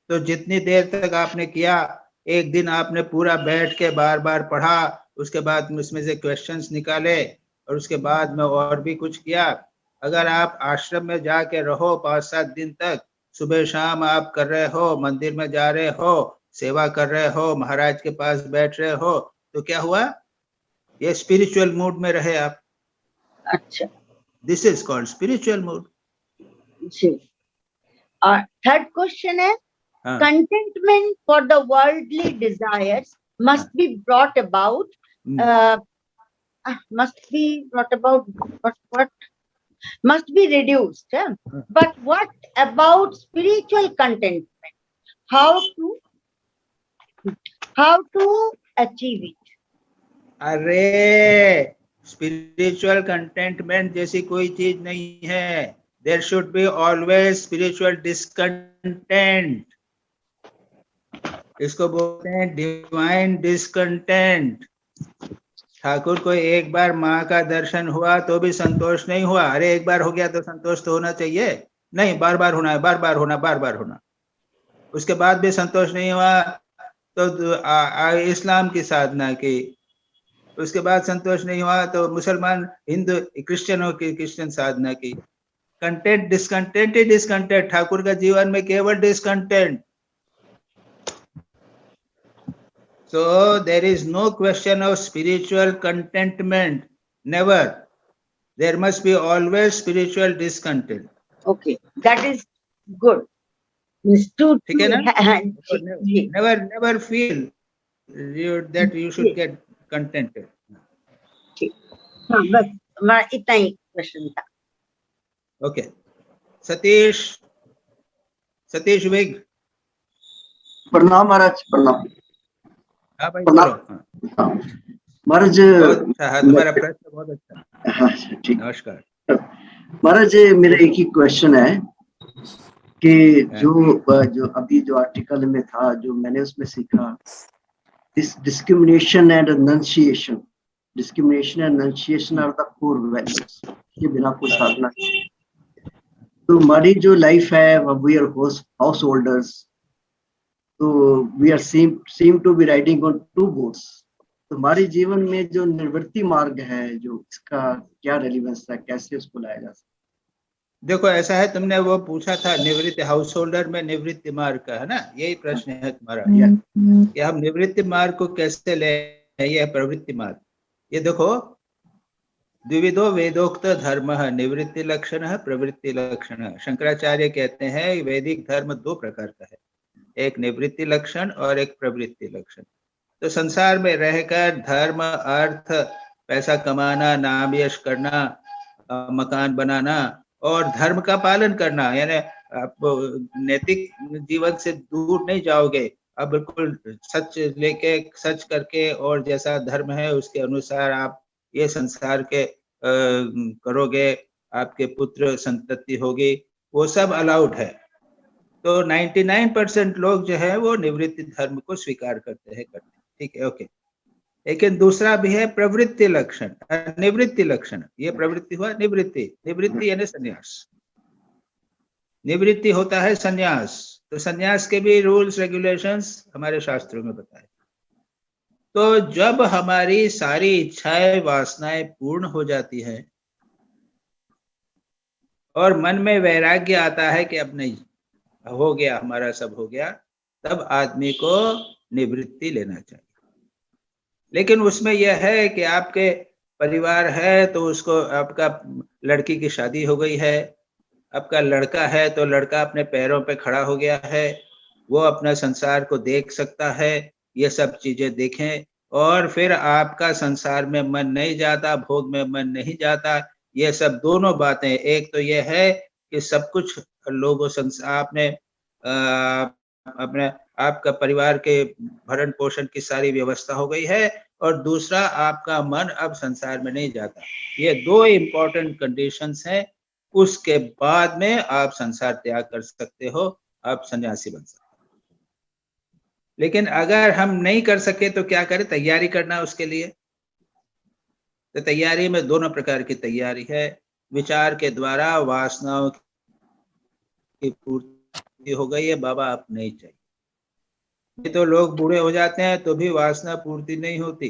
तो जितनी देर तक आपने किया, एक दिन आपने पूरा बैठ के बार बार पढ़ा, उसके बाद उसमें से क्वेश्चंस निकाले और उसके बाद में और भी कुछ किया। अगर आप आश्रम में जाके रहो 5-7 दिन तक, सुबह शाम आप कर रहे हो, मंदिर में जा रहे हो, सेवा कर रहे हो, महाराज के पास बैठ रहे हो, तो क्या हुआ? ये स्पिरिचुअल मूड में रहे आप। अच्छा, this is called spiritual mood. जी। और थर्ड क्वेश्चन है, contentment for the worldly desires must be brought about what must be reduced. But what about spiritual contentment? How to achieve it? अरे spiritual contentment जैसी कोई चीज नहीं है. There should be always spiritual discontent. इसको बोलते हैं डिवाइन डिसकंटेंट. ठाकुर को एक बार माँ का दर्शन हुआ तो भी संतोष नहीं हुआ. अरे एक बार हो गया तो संतोष तो होना चाहिए. नहीं, बार बार होना है, बार बार होना. उसके बाद भी संतोष नहीं हुआ तो इस्लाम की साधना की. उसके बाद संतोष नहीं हुआ तो मुसलमान, हिंदू, क्रिश्चियनों की क्रिश्चियन साधना की. कंटेंट, डिस्कंटेंट ही डिस्कंटेंट. ठाकुर का जीवन में केवल discontent. So there is no question of spiritual contentment. Never. There must be always spiritual discontent. Okay, that is good. ठीक है ना? Never feel that you should get contented. हाँ, बस इतना ही क्वेश्चन था. Okay. सतीश विग. प्रणाम महाराज. प्रणाम. हाँ भाई, प्रणाम. बोलो. हाँ महाराज. अच्छा, तुम्हारा प्रश्न बहुत अच्छा. हाँ ठीक. नमस्कार महाराज, मेरा एक ही क्वेश्चन है कि जो अभी जो आर्टिकल में था, जो मैंने उसमें सीखा, इस discrimination and enunciation. Discrimination and enunciation are the core values. के बिना कोई साधना. तो हमारी जो लाइफ है, वी आर हाउस होल्डर्स. तो we are seem to be riding on two boats. तो हमारे जीवन में जो निवृत्ति मार्ग है, जो इसका क्या रेलिवेंस है, कैसे उसको लाया जा सकता? देखो, ऐसा है, तुमने वो पूछा था निवृत्ति, हाउस होल्डर में निवृत्ति मार्ग का, है ना? यही प्रश्न है तुम्हारा कि हम निवृत्ति मार्ग को कैसे ले. ये है प्रवृत्ति मार्ग. ये देखो, द्विविधो वेदोक्त धर्म निवृत्ति लक्षण है, प्रवृत्ति लक्षण. शंकराचार्य कहते हैं वैदिक धर्म दो प्रकार का है, एक निवृत्ति लक्षण और एक प्रवृत्ति लक्षण. तो संसार में रहकर धर्म, अर्थ, पैसा कमाना, नाम यश करना, मकान बनाना और धर्म का पालन करना, यानी आप नैतिक जीवन से दूर नहीं जाओगे. आप बिल्कुल सच लेके, सच करके, और जैसा धर्म है उसके अनुसार आप ये संसार के करोगे, आपके पुत्र संतति होगी, वो सब अलाउड है. तो 99% लोग जो है वो निवृत्ति धर्म को स्वीकार करते हैं. ठीक है, ओके. लेकिन दूसरा भी है प्रवृत्ति लक्षण, निवृत्ति लक्षण. ये प्रवृत्ति हुआ निवृत्ति. निवृत्ति यानी संन्यास. निवृत्ति होता है संन्यास. तो संन्यास के भी रूल्स रेगुलेशंस हमारे शास्त्रों में बताए. तो जब हमारी सारी इच्छाएं, वासनाएं पूर्ण हो जाती है और मन में वैराग्य आता है कि अब नहीं, हो गया, हमारा सब हो गया, तब आदमी को निवृत्ति लेना चाहिए. लेकिन उसमें यह है कि आपके परिवार है तो उसको, आपका लड़की की शादी हो गई है, आपका लड़का है तो लड़का अपने पैरों पे खड़ा हो गया है, वो अपना संसार को देख सकता है, ये सब चीजें देखें, और फिर आपका संसार में मन नहीं जाता, भोग में मन नहीं जाता. ये सब दोनों बातें, एक तो ये है कि सब कुछ लोगों आपने अपने आपका परिवार के भरण पोषण की सारी व्यवस्था हो गई है, और दूसरा आपका मन अब संसार में नहीं जाता. ये दो इम्पोर्टेंट कंडीशंस हैं. उसके बाद में आप संसार त्याग कर सकते हो, आप सन्यासी बन सकते हो. लेकिन अगर हम नहीं कर सके तो क्या करें? तैयारी करना उसके लिए. तो तैयारी में दोनों प्रकार की तैयारी है. विचार के द्वारा वासनाओं की पूर्ति हो गई है, बाबा आप नहीं चाहिए. ये तो लोग बूढ़े हो जाते हैं तो भी वासना पूर्ति नहीं होती.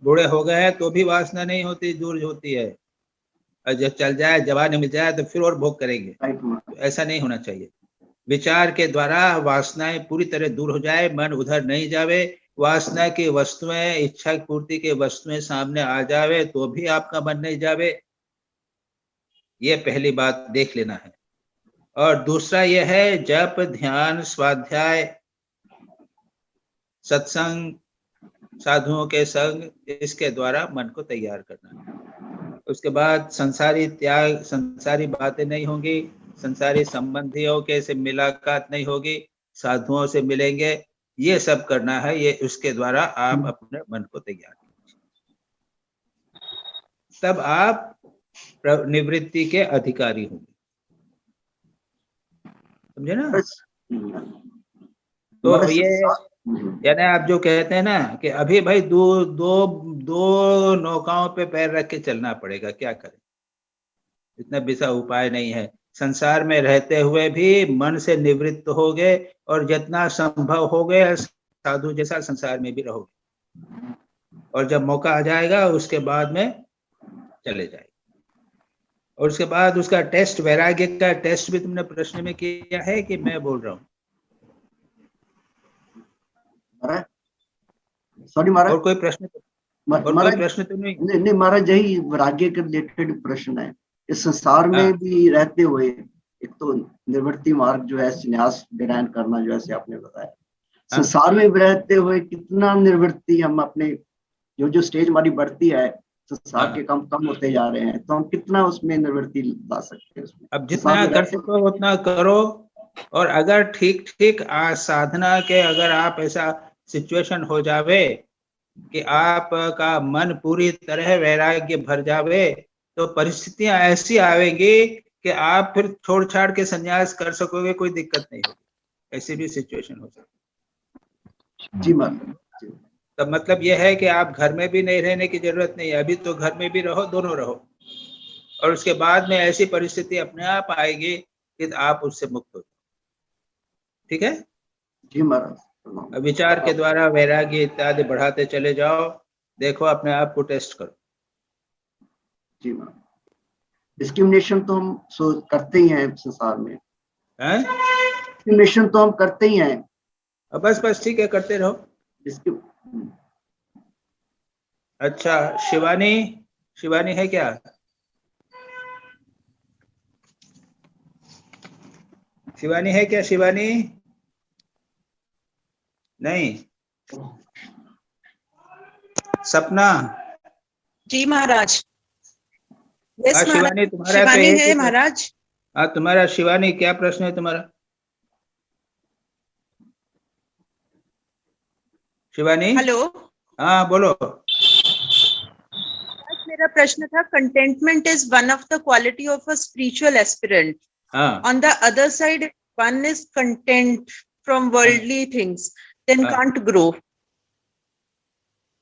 बूढ़े हो गए हैं तो भी वासना नहीं होती, दूर होती है. और जब चल जाए, जवान मिल जाए तो फिर और भोग करेंगे. तो ऐसा नहीं होना चाहिए. विचार के द्वारा वासनाएं पूरी तरह दूर हो जाए, मन उधर नहीं जावे, वासना की वस्तुएं, इच्छा पूर्ति के वस्तुएं सामने आ जावे तो भी आपका मन नहीं जावे. ये पहली बात देख लेना है. और दूसरा यह है, जप, ध्यान, स्वाध्याय, सत्संग, साधुओं के संग, इसके द्वारा मन को तैयार करना है. उसके बाद संसारी त्याग, संसारी बातें नहीं होंगी, संसारी संबंधियों के से मुलाकात नहीं होगी, साधुओं से मिलेंगे, ये सब करना है। ये उसके द्वारा आप अपने मन को तैयार कीजिए, तब आप निवृत्ति के अधिकारी होंगे। समझे ना? तो ये यानी आप जो कहते हैं ना कि अभी भाई दो नौकाओं पे पैर रख के चलना पड़ेगा, क्या करें, इतना विसा उपाय नहीं है। संसार में रहते हुए भी मन से निवृत्त हो गए और जितना संभव हो गए साधु जैसा संसार में भी रहोगे, और जब मौका आ जाएगा उसके बाद में चले जाएगा। और उसके बाद उसका टेस्ट, वैराग्य का टेस्ट भी तुमने प्रश्न में किया है कि मैं बोल रहा हूँ? सॉरी महाराज, और कोई प्रश्न तो नहीं? नहीं महाराज, यही वैराग्य के रिलेटेड प्रश्न है। इस संसार में हाँ। भी रहते हुए एक तो निवृत्ति मार्ग जो है, संन्यास ग्रहण करना, जो ऐसे आपने बताया, संसार में भी रहते हुए कितना निवृत्ति हम अपने जो स्टेज हमारी बढ़ती है, संसार के कम होते जा रहे हैं, तो हम कितना उसमें निवृत्ति ला सकते हैं उसमें। अब जितना कर सको उतना करो, और अगर ठीक साधना के अगर आप ऐसा सिचुएशन हो जावे कि आपका मन पूरी तरह वैराग्य भर जावे, तो परिस्थितियां ऐसी आवेंगी कि आप फिर छोड़ छाड़ के संन्यास कर सकोगे, कोई दिक्कत नहीं होगी। ऐसी भी सिचुएशन हो सकती। जी महाराज। तब मतलब यह है कि आप घर में भी नहीं रहने की जरूरत नहीं है, अभी तो घर में भी रहो, दोनों रहो, और उसके बाद में ऐसी परिस्थिति अपने आप आएगी कि आप उससे मुक्त हो। ठीक है जी महाराज। विचार के द्वारा वैराग्य इत्यादि बढ़ाते चले जाओ, देखो अपने आप को टेस्ट करो। जी महाराज, डिस्क्रिमिनेशन तो हम करते ही हैं संसार में, डिस्क्रिमिनेशन तो हम करते ही हैं। बस ठीक है, करते रहो। अच्छा, शिवानी है क्या? शिवानी है क्या? शिवानी नहीं। सपना? जी महाराज। यस शिवानी, तुम्हारा शिवानी है महाराज। हाँ, तुम्हारा शिवानी क्या प्रश्न है तुम्हारा? शिवानी? हेलो। हाँ बोलो। मेरा प्रश्न था, contentment is one of the quality of a spiritual aspirant. On the other side, one is content from worldly things, then can't grow.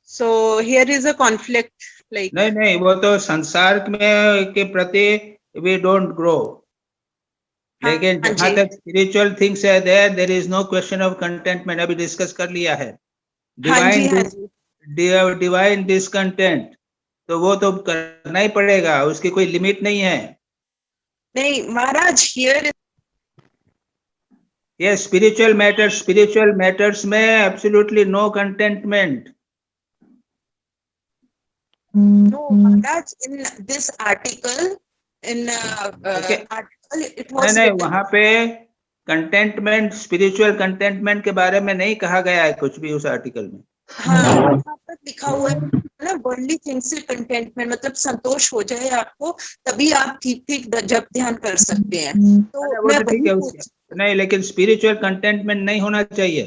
So here is a conflict, like नहीं, वो तो संसार में के प्रति we don't grow, लेकिन जहाँ तक spiritual things है, there is no question of contentment। अभी डिस्कस कर लिया है। डिवाइन डिसकंटेंट, तो वो तो करना ही पड़ेगा, उसकी कोई लिमिट नहीं है। नहीं महाराज, here Yes, spiritual matters में absolutely no contentment. No, Maharaj, in this article, article it was नहीं, वहाँ पे contentment, spiritual contentment के बारे में नहीं कहा गया है कुछ भी उस आर्टिकल में। हाँ, वहाँ पर लिखा हुआ है ना, वर्ल्डली थिंग्स से कंटेंटमेंट, मतलब संतोष हो जाए आपको, तभी आप ठीक जप ध्यान कर सकते हैं। तो मैं ठीक है नहीं, लेकिन स्पिरिचुअल कंटेंटमेंट नहीं होना चाहिए।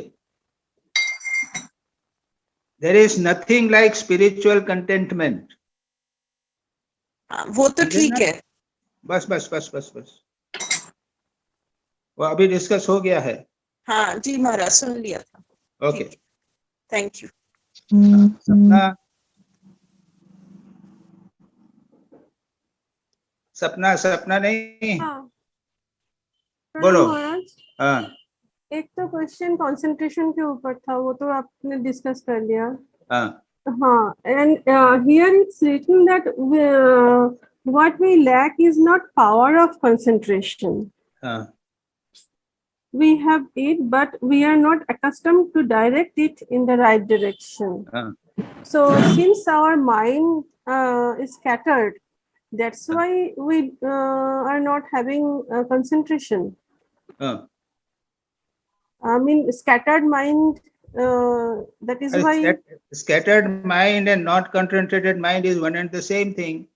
There is nothing like spiritual contentment. वो तो ठीक है। बस वो अभी डिस्कस हो गया है। हाँ जी महाराज, सुन लिया था। Okay, thank you. सपना नहीं। बोलो। हाँ, एक तो क्वेश्चन कंसंट्रेशन के ऊपर था, वो तो आपने डिस्कस कर लिया। हाँ, and here it's written that what we lack is not power of concentration. We have it, but we are not accustomed to direct it in the right direction. So since our mind is scattered, that's why we are not having concentration. I mean, scattered mind, that is why... Scattered mind and not concentrated mind is one and the same thing.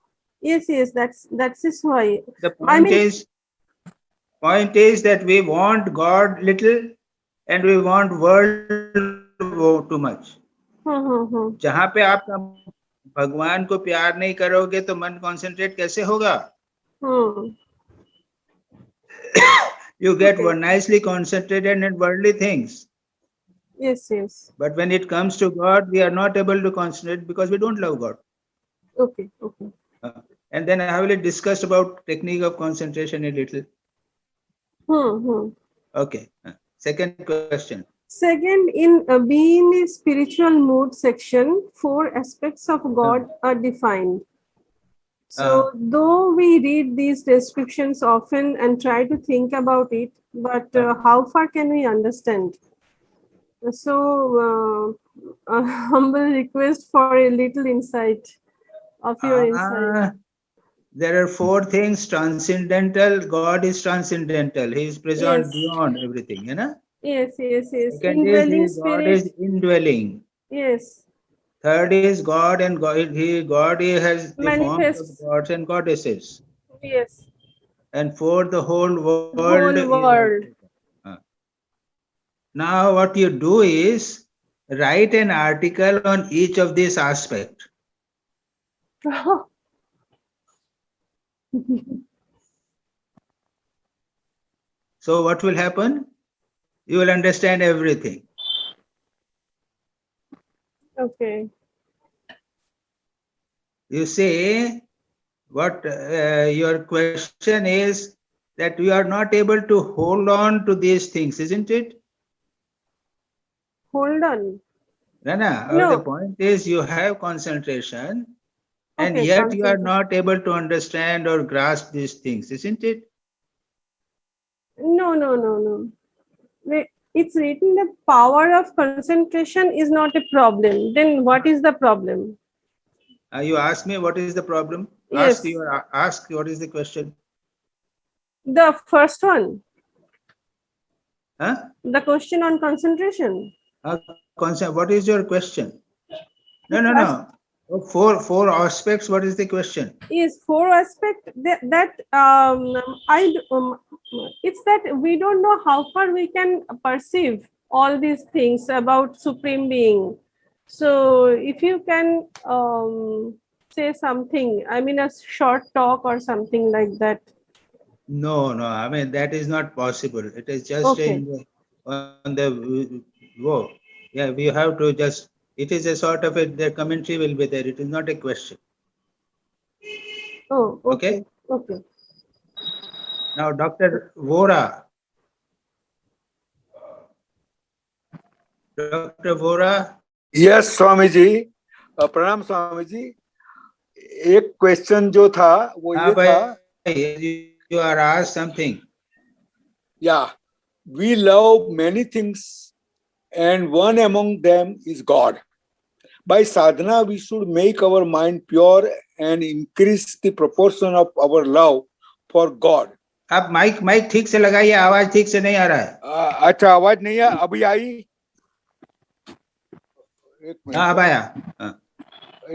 Yes, yes, that's is why. The I point mean, is that we want God little and we want world too much. जहाँ पे आप भगवान को प्यार नहीं करोगे तो मन concentrate कैसे होगा? You get one nicely concentrated in worldly things. Yes, yes. But when it comes to God, we are not able to concentrate because we don't love God. Okay, okay. And then I will discuss about technique of concentration a little. Okay. Second question. Second, in being a spiritual mood section, 4 aspects of God are defined. So though we read these descriptions often and try to think about it, but how far can we understand? So a humble request for a little insight of your insight. There are 4 things: transcendental. God is transcendental. He is present beyond everything, you know? Yes, yes, yes. Second Indwelling is God spirit. is indwelling. Yes. Third is God and God he has the forms of Manifests. gods and goddesses. Yes. And fourth, the whole world. Whole world. Now what you do is write an article on each of these aspects. So what will happen? You will understand everything. Okay. You say, what your question is that we are not able to hold on to these things, isn't it? Hold on. No. The point is you have concentration and yet you are not able to understand or grasp these things, isn't it? No. It's written the power of concentration is not a problem. Then what is the problem? You ask me what is the problem? Yes. Ask what is the question? The first one. Huh? The question on concentration. What is your question? No. Four aspects. What is the question? Yes, 4 aspects it's that we don't know how far we can perceive all these things about Supreme Being. So if you can say something, I mean a short talk or something like that. No, I mean that is not possible. It is just on the whoa. Yeah, we have to just. It is a sort of the commentary will be there. It is not a question. Oh, okay. Now, Dr. Vora. Dr. Vora. Yes, Swami ji. प्रणाम स्वामी जी. एक question जो था वो ये था. You are asked something. Yeah, we love many things, and one among them is God. By sadhana, we should make our mind pure and increase the proportion of our love for God. आप mic ठीक से लगाइए, आवाज ठीक से नहीं आ रहा है. अच्छा, आवाज नहीं है, अभी आई. एक मिनट. अब आया.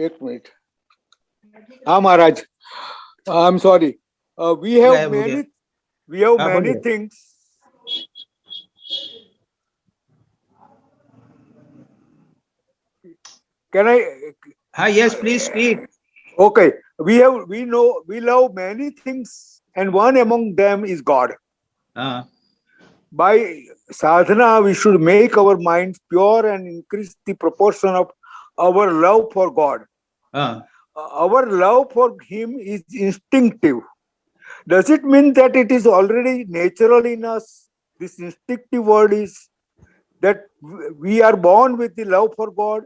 एक मिनट. हाँ महाराज. I'm sorry. We have many things. Can I? Yes, please speak. Okay. We love many things, and one among them is God. By sadhana, we should make our minds pure and increase the proportion of our love for God. Our love for Him is instinctive. Does it mean that it is already natural in us? This instinctive word is that we are born with the love for God,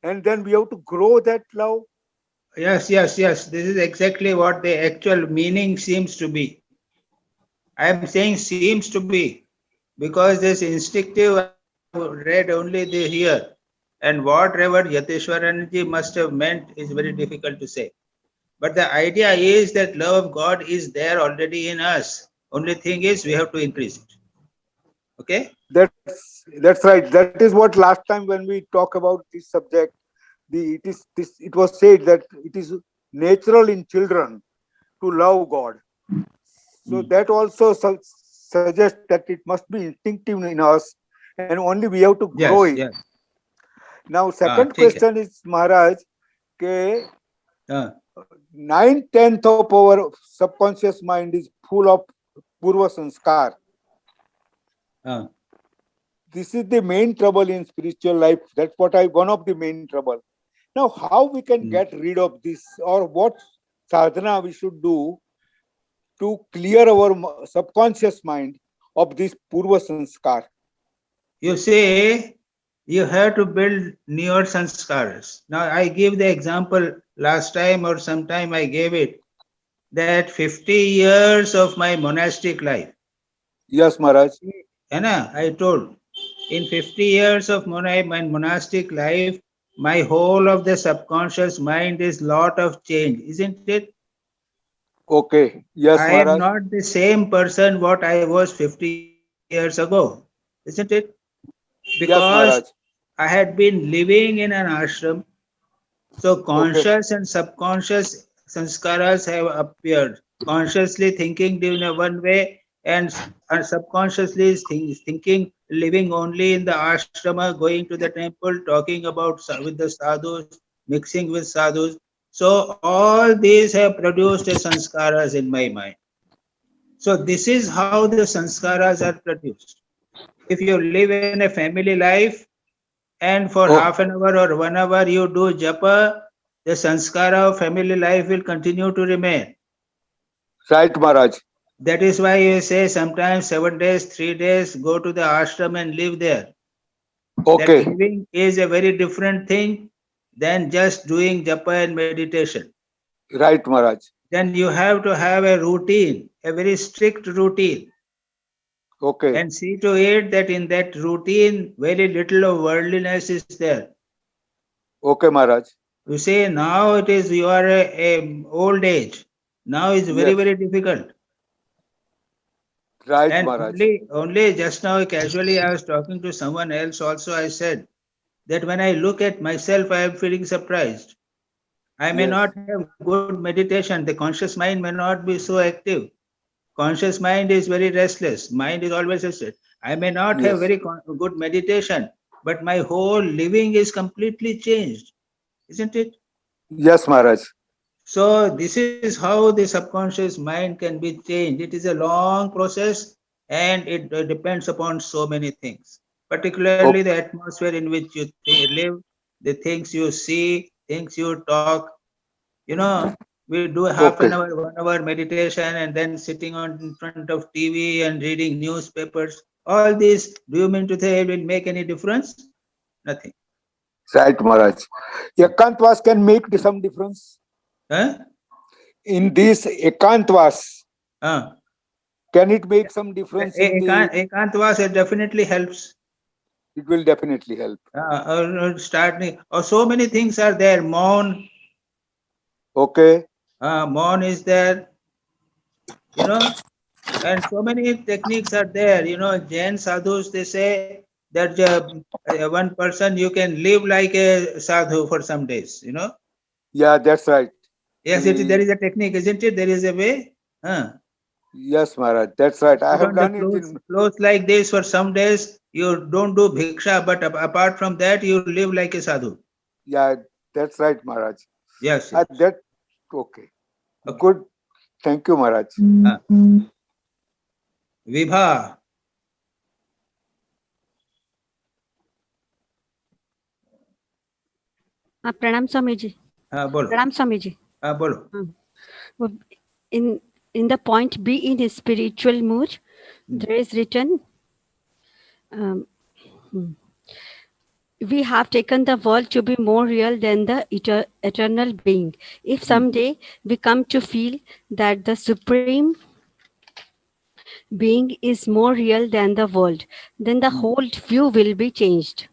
and then we have to grow that love. Yes. This is exactly what the actual meaning seems to be. I am saying seems to be because this instinctive I read only here, and what Reverend Yateshwaranji must have meant is very difficult to say. But the idea is that love of God is there already in us. Only thing is we have to increase it. Okay? That's right. That is what last time when we talk about this subject, it was said that it is natural in children to love God. So that also suggests that it must be instinctive in us, and only we have to grow it. Yes. Now, second question is, Maharaj, ke 9/10 of our subconscious mind is full of Purva Sanskar. This is the main trouble in spiritual life. That's what one of the main trouble. Now, how we can get rid of this, or what sadhana we should do to clear our subconscious mind of this Purva Sanskar? You say you have to build newer sanskaras. Now, I give the example last time or sometime I gave it, that 50 years of my monastic life. Yes, Maharaj. Anna, I told, in 50 years of my monastic life, my whole of the subconscious mind is lot of change, isn't it? Okay. Yes, I Maharaj. am not the same person what I was 50 years ago, isn't it? Because yes, I had been living in an ashram, so conscious and subconscious sanskaras have appeared. Consciously thinking in a one way, and subconsciously thinking, living only in the ashrama, going to the temple, talking about with the sadhus, mixing with sadhus. So all these have produced sanskaras in my mind. So this is how the sanskaras are produced. If you live in a family life and for half an hour or 1 hour you do japa, the sanskara of family life will continue to remain. Right, Maharaj. That is why you say sometimes 7 days, 3 days, go to the ashram and live there. Okay. That living is a very different thing than just doing japa and meditation. Right, Maharaj. Then you have to have a routine, a very strict routine. Okay. And see to it that in that routine, very little of worldliness is there. Okay, Maharaj. You say now it is, you are a old age. Now it's very, very difficult. Right, and Maharaj. only just now casually I was talking to someone else also. I said that when I look at myself, I am feeling surprised. I may not have good meditation. The conscious mind may not be so active. Conscious mind is very restless. Mind is always restless. I may not have very good meditation, but my whole living is completely changed. Isn't it? Yes, Maharaj. So this is how the subconscious mind can be changed. It is a long process and it depends upon so many things, particularly the atmosphere in which you live, the things you see, things you talk. You know, we do half an hour, 1 hour meditation and then sitting on in front of TV and reading newspapers. All this, do you mean to say it will make any difference? Nothing. Right, Maharaj. Ekantwas can make some difference. Huh? In this Ekantwas, can it make some difference? Ekantwas, it definitely helps. It will definitely help. Starting, so many things are there. Maun. Okay. Maun is there. You know, and so many techniques are there. You know, Jain sadhus, they say that one person you can live like a sadhu for some days. You know. Yeah, that's right. Yes, there is a technique, isn't it? There is a way. Yes, Maharaj, that's right. I have done it. Clothes like this for some days. You don't do bhiksha, but apart from that, you live like a sadhu. Yeah, that's right, Maharaj. Yes. That okay. Good. Thank you, Maharaj. Vibha. Pranam Swami ji. Bolo. Pranam Swami ji. Bolo. In the point B in his spiritual mood, there is written, we have taken the world to be more real than the eternal being. If someday we come to feel that the supreme being is more real than the world, then the whole view will be changed.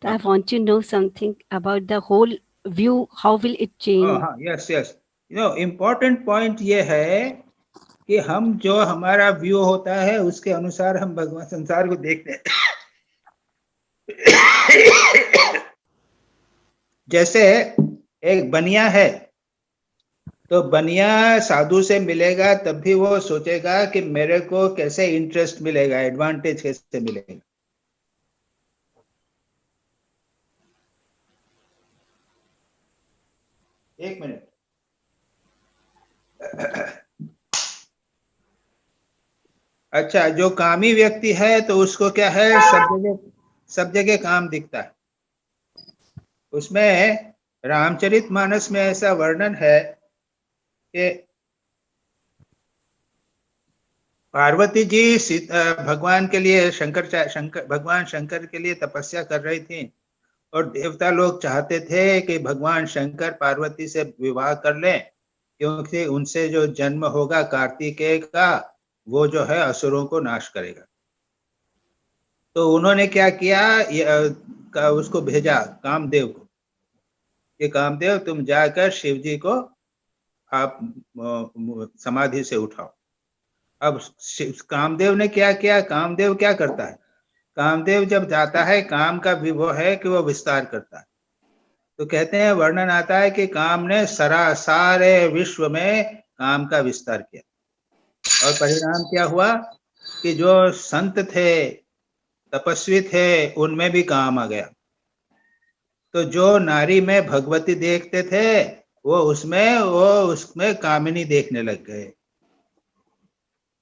I want to know something about the whole view. How will it change? Yes. You know, important point ये है कि हम जो हमारा view होता है उसके अनुसार हम भगवान संसार को देखते हैं. जैसे एक बनिया है, तो बनिया साधु से मिलेगा तब भी वो सोचेगा कि मेरे को कैसे इंटरेस्ट मिलेगा, एडवांटेज कैसे मिलेगा। एक मिनट। अच्छा, जो कामी व्यक्ति है तो उसको क्या है, सब जगह काम दिखता है। उसमें रामचरितमानस में ऐसा वर्णन है कि पार्वती जी भगवान के लिए भगवान शंकर के लिए तपस्या कर रही थी, और देवता लोग चाहते थे कि भगवान शंकर पार्वती से विवाह कर लें, क्योंकि उनसे जो जन्म होगा कार्तिकेय का, वो जो है असुरों को नाश करेगा। तो उन्होंने क्या किया, उसको भेजा कामदेव को, कि कामदेव तुम जाकर शिव जी को आप समाधि से उठाओ। अब कामदेव ने क्या किया, कामदेव क्या करता है, कामदेव जब जाता है, काम का भी वो है कि वो विस्तार करता है। तो कहते हैं, वर्णन आता है कि काम ने सारे विश्व में काम का विस्तार किया, और परिणाम क्या हुआ कि जो संत थे, तपस्वी थे, उनमें भी काम आ गया। तो जो नारी में भगवती देखते थे, वो उसमें कामिनी देखने लग गए।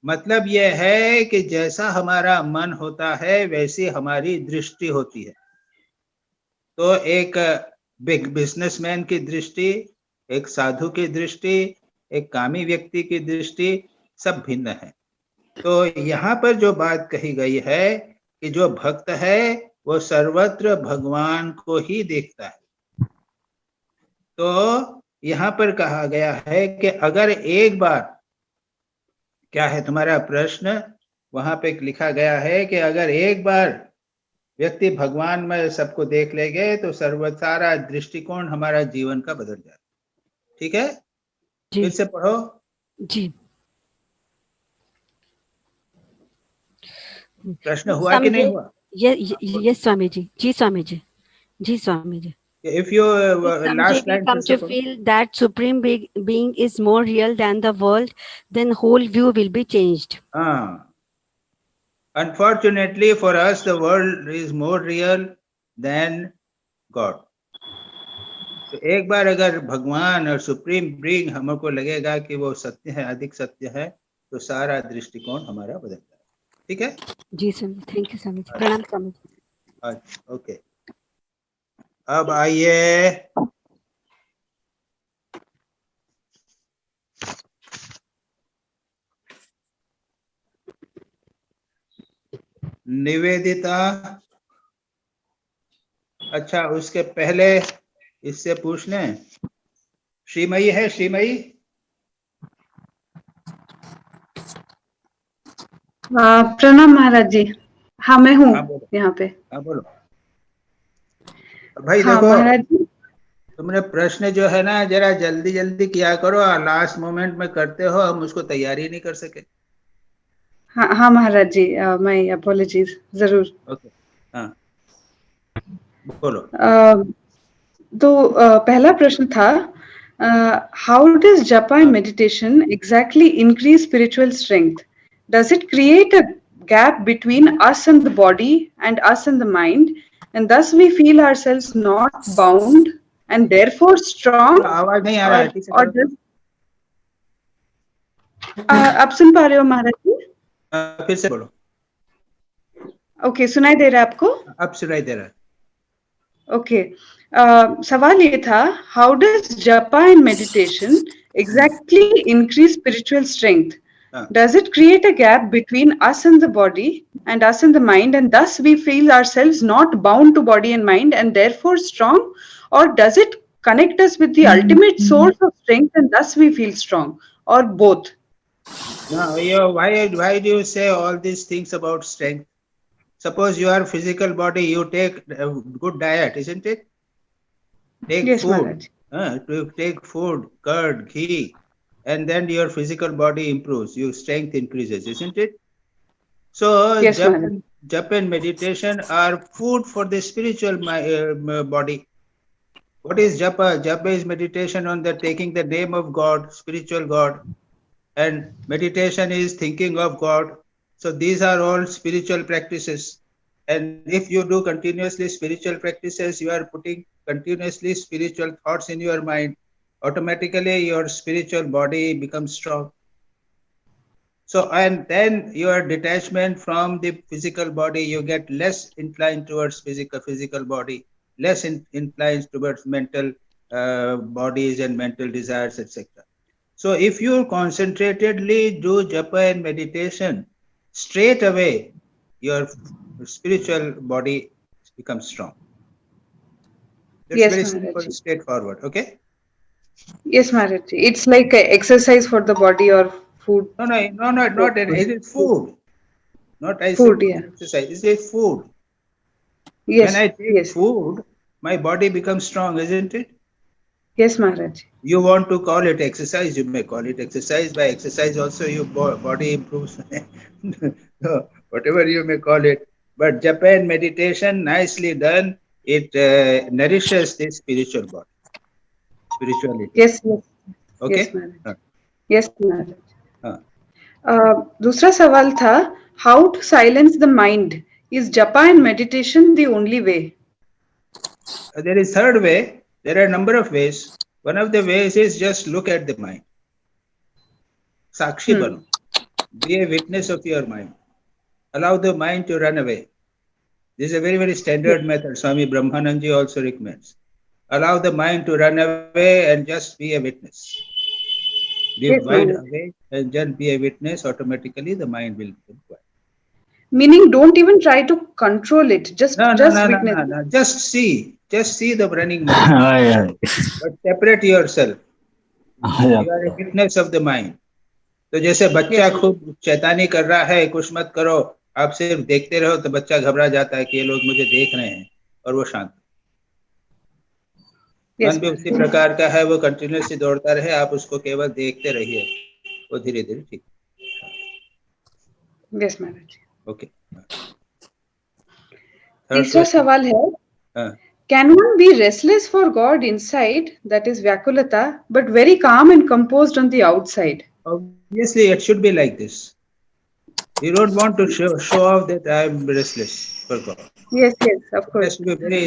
मतलब ये है कि जैसा हमारा मन होता है वैसी हमारी दृष्टि होती है। तो एक बिग बिजनेसमैन की दृष्टि, एक साधु की दृष्टि, एक कामी व्यक्ति की दृष्टि सब भिन्न है। तो यहाँ पर जो बात कही गई है कि जो भक्त है वो सर्वत्र भगवान को ही देखता है। तो यहाँ पर कहा गया है कि अगर एक बार, क्या है तुम्हारा प्रश्न, वहां पे लिखा गया है कि अगर एक बार व्यक्ति भगवान में सबको देख लेंगे तो सारा दृष्टिकोण हमारा जीवन का बदल जाए। ठीक है, फिर से पढ़ो जी। प्रश्न हुआ कि नहीं हुआ? ये स्वामी जी, जी स्वामी जी, जी Swami ji. If you last line come to feel that supreme being is more real than the world, then whole view will be changed. Unfortunately for us, the world is more real than God. तो एक बार अगर भगवान और supreme being हमको लगेगा कि वो सत्य है, अधिक सत्य है, तो सारा दृष्टिकोण हमारा बदलता है। ठीक है जी स्वामी, थैंक यू स्वामी जी, प्रणाम स्वामी जी। ओके, अब आइए निवेदिता। अच्छा, उसके पहले इससे पूछ लें, श्रीमयी है? श्रीमयी, प्रणाम महाराज जी। हाँ, मैं हूँ यहाँ पे। हाँ बोलो भाई। हाँ, देखो महाराज जी, तुमने प्रश्न जो है ना जरा जल्दी जल्दी किया करो, लास्ट मोमेंट में करते हो, हम उसको तैयारी नहीं कर सके। हाँ हाँ महाराज जी, मैं अपोलॉजीज जरूर। ओके, हाँ बोलो। तो पहला प्रश्न था, हाउ डज जपा and meditation exactly increase spiritual strength? Does it create a gap between us and the body and us and the mind, and thus we feel ourselves not bound and therefore strong? आवाज नहीं आ रहा है, और आप सुन पा रहे हो महाराज जी? फिर से बोलो। ओके, सुनाई दे रहा है आपको? अब सुनाई दे रहा है। ओके, सवाल ये था, हाउ डज जपा and meditation exactly increase spiritual strength? Does it create a gap between us and the body and us and the mind, and thus we feel ourselves not bound to body and mind and therefore strong? Or does it connect us with the ultimate source of strength and thus we feel strong? Or both? No, why do you say all these things about strength? Suppose you are physical body, you take a good diet, isn't it? Take yes, food. Take food, curd, ghee. And then your physical body improves, your strength increases, isn't it? So yes, japa and meditation are food for the spiritual body. What is japa? Japa is meditation on the taking the name of God, spiritual God, and meditation is thinking of God. So these are all spiritual practices. And if you do continuously spiritual practices, you are putting continuously spiritual thoughts in your mind. Automatically, your spiritual body becomes strong. So, and then your detachment from the physical body, you get less inclined towards physical body, less inclined towards mental bodies and mental desires, etc. So if you concentratedly do japa and meditation, straight away your spiritual body becomes strong. That's Yes, very Maharaj. simple, straightforward. Okay? Yes, Maharaj. It's like a exercise for the body or food. No, not it is food. Not I Food, said yeah. exercise. It is food. Yes. When I take yes. food, my body becomes strong, isn't it? Yes, Maharaj. You want to call it exercise, you may call it exercise. By exercise also your body improves. No, whatever you may call it. But japa and meditation, nicely done, it nourishes the spiritual body, spirituality. Yes, yes. Okay? Yes, Maharaj. Yes, Maharaj. हाँ. दूसरा सवाल था, how to silence the mind? Is japa and meditation the only way? There is third way. There are a number of ways. One of the ways is just look at the mind. Sakshi bano. Be a witness of your mind. Allow the mind to run away. This is a very, very standard method. Swami Brahmananji also recommends. Allow the mind to run away and just be a witness. Be wide awake and just be a witness. Automatically, the mind will be quiet. Meaning, don't even try to control it. Just witness. No. Just see the running mind. But separate yourself. You are a witness of the mind. तो जैसे बच्चा खूब शैतानी कर रहा है, कुछ मत करो, आप सिर्फ देखते रहो, तो बच्चा घबरा जाता है कि ये लोग मुझे देख रहे हैं, और वो शांत। मन भी उसी प्रकार का है, वो कंटिन्यूसली दौड़ता रहे, आप उसको केवल देखते रहिए, वो धीरे धीरे ठीक। Yes, Maharaj. Okay. तीसरा सवाल है, can one be restless for God inside, that is Vyakulata, but very calm and composed on the outside? Obviously, it should be like this. You don't want to show off that I am restless for God. Yes, of course. It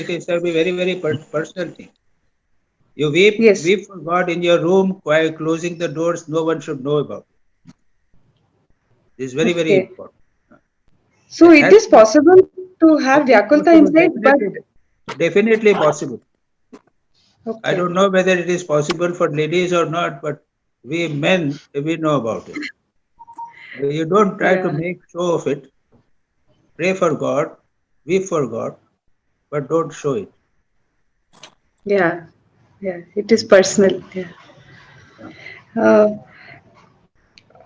has to be very, very personal thing. You weep for God in your room while closing the doors. No one should know about it. This is very, very important. So it is possible to have Vyakulta inside, but definitely possible. Okay. I don't know whether it is possible for ladies or not, but we men, we know about it. You don't try to make show of it. Pray for God, weep for God, but don't show it. Yeah, it is personal.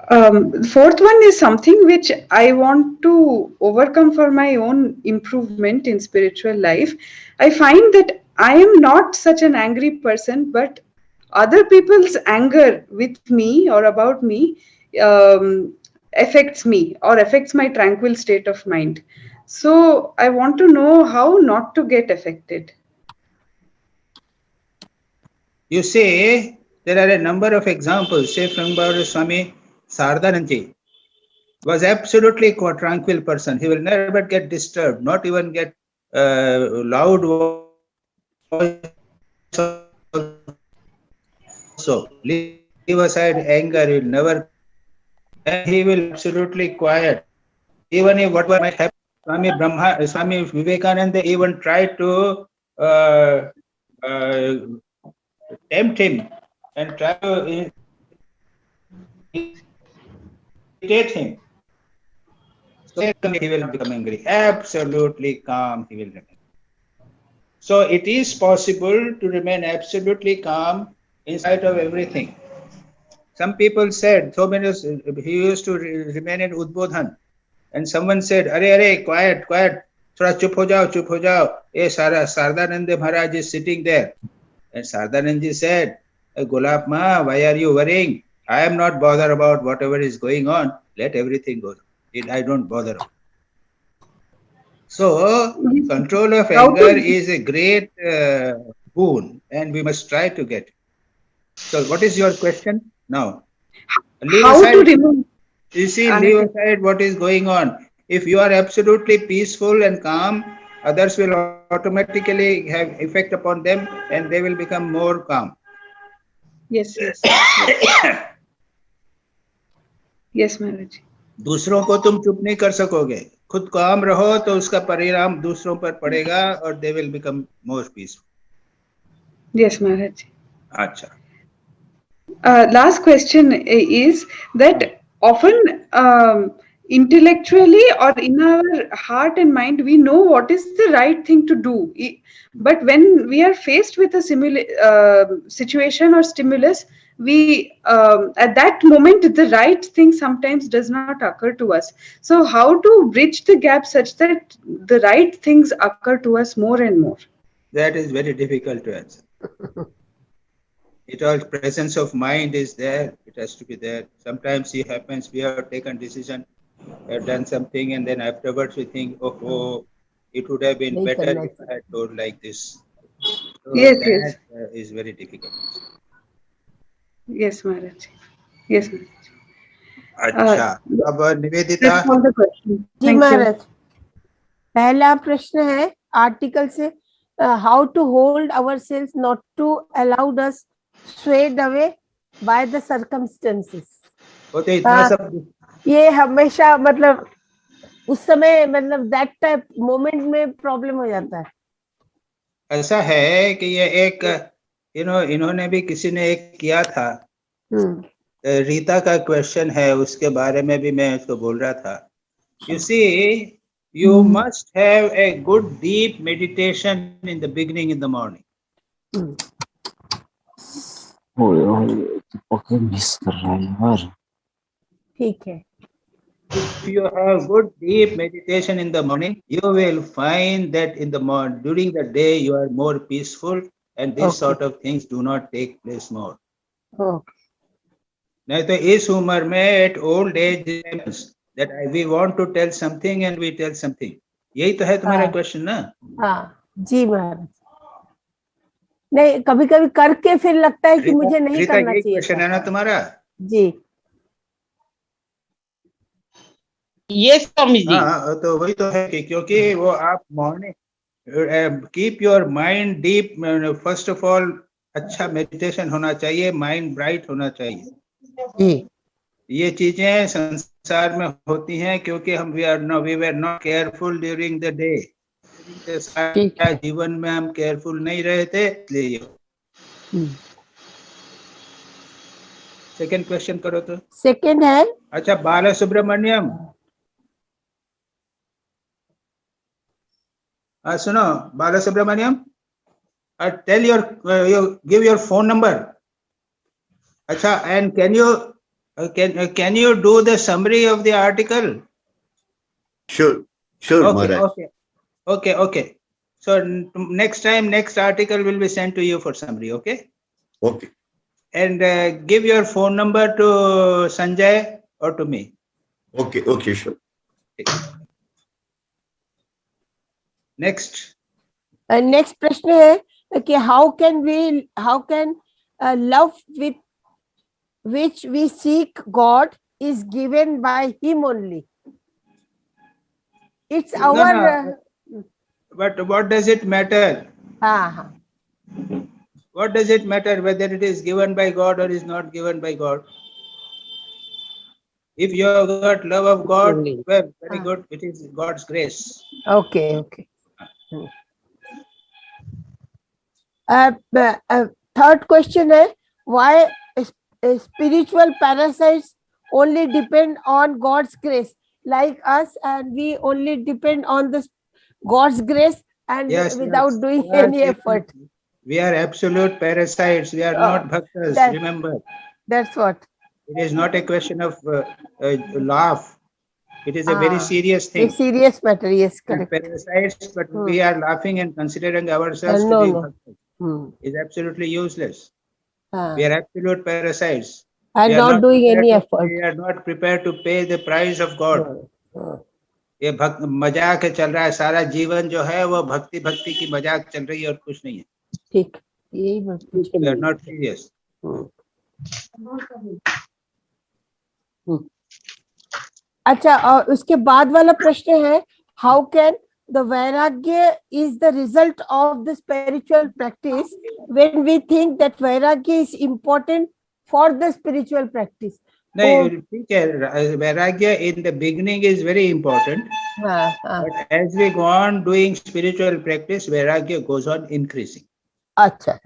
Fourth one is something which I want to overcome for my own improvement in spiritual life. I find that I am not such an angry person, but other people's anger with me or about me affects me or affects my tranquil state of mind. So I want to know how not to get affected. You say there are a number of examples. Say from Swami Sardananji was absolutely a tranquil person. He will never get disturbed, not even get loud voice. So leave aside anger, he will never, and he will absolutely quiet. Even if whatever might happen, Swami Vivekananda even tried to tempt him and try to irritate him. So he will become angry. Absolutely calm, he will remain. So it is possible to remain absolutely calm in spite of everything. Some people said, he used to remain in Udbodhan, and someone said, "Arey, quiet, thoda chup ho jao. Sardananda Maharaj is sitting there." And Sardananda said, "Gulab Ma, why are you worrying? I am not bothered about whatever is going on. Let everything go. I don't bother." So, control of anger is a great boon, and we must try to get it. So what is your question now? Leave How aside, to remove? you see, leave aside what is going on. If you are absolutely peaceful and calm, others will automatically have effect upon them and they will become more calm. Yes, yes. Yes, Maharaj. दूसरों को तुम चुप नहीं कर सकोगे, खुद काम रहो तो उसका परिणाम दूसरों पर पड़ेगा और they will become more peaceful. Yes, Maharaj. अच्छा. Last question is that often intellectually or in our heart and mind, we know what is the right thing to do. But when we are faced with a situation or stimulus, we at that moment the right thing sometimes does not occur to us. So how to bridge the gap such that the right things occur to us more and more? That is very difficult to answer. It all presence of mind is there. It has to be there. Sometimes it happens, we have taken decision, have done something, and then afterwards we think, oh, it would have been better if I had told like this. So Yes, that yes. is very difficult. Yes, Maharaj. Yes, Maharaj. अच्छा, अब Nivedita. That's all the questions. Ji Thank you. महाराज, पहला प्रश्न है article से, how to hold ourselves not to allow us swayed away by the circumstances. होते इतना सब ये हमेशा मतलब उस समय मतलब that type moment में प्रॉब्लम हो जाता है. ऐसा है कि ये एक इन्होंने भी किसी ने एक किया था, रीता का क्वेश्चन है, उसके बारे में भी मैं उसको बोल रहा था. You see, you must have a good deep meditation in the beginning in the morning. Miss कर रहा है यार. ठीक है. If you have good deep meditation in the morning, you will find that in the morning, during the day, you are more peaceful, and this sort of things do not take place more. नहीं तो इस उम्र में at old age that we want to tell something and we tell something. यही तो है तुम्हारा question ना? हाँ जी महाराज. नहीं, कभी कभी करके फिर लगता है कि मुझे नहीं करना चाहिए. क्वेश्चन है ना तुम्हारा? जी. ये स्वामी जी. हाँ, तो वही तो है कि क्योंकि वो आप morning keep your mind deep. First of all अच्छा मेडिटेशन होना चाहिए, माइंड ब्राइट होना चाहिए. ये चीजें संसार में होती हैं क्योंकि हम we were not careful during the day. जीवन में हम केयरफुल नहीं रहे थे, इसलिए. सेकंड क्वेश्चन करो तो. सेकंड है, अच्छा, बाला सुब्रमण्यम, सुनो Bala Subramaniam, tell your give your phone number. अच्छा, and can you do the summary of the article? Sure, Maharaj. Okay. So next article will be sent to you for summary. Okay. And give your phone number to Sanjay or to me. Okay, sure. Next. Next प्रश्न है कि how can love with which we seek God is given by Him only. It's our. But what does it matter? What does it matter whether it is given by God or is not given by God? If you have got love of God, well, very good. It is God's grace. Okay. Third question है, why spiritual parasites only depend on God's grace like us, and we only depend on the God's grace and without doing any effort. We are absolute parasites. We are not bhaktas. Remember. That's what. It is not a question of laugh. It is a very serious thing. A serious matter. Yes, correct. Parasites, but we are laughing and considering ourselves to be bhaktas. It's absolutely useless. We are absolute parasites. And not doing any effort. We are not prepared to pay the price of God. ये मजाक चल रहा है, सारा जीवन जो है वो भक्ति की मजाक चल रही है और कुछ नहीं है. ठीक, यही We are not serious. अच्छा, और उसके बाद वाला प्रश्न है, how can the vairagya is the result of the spiritual practice when we think that vairagya is important for the spiritual practice? नहीं, ठीक है, vairagya in the beginning is very important, but as we go on doing spiritual practice, vairagya goes on increasing. अच्छा,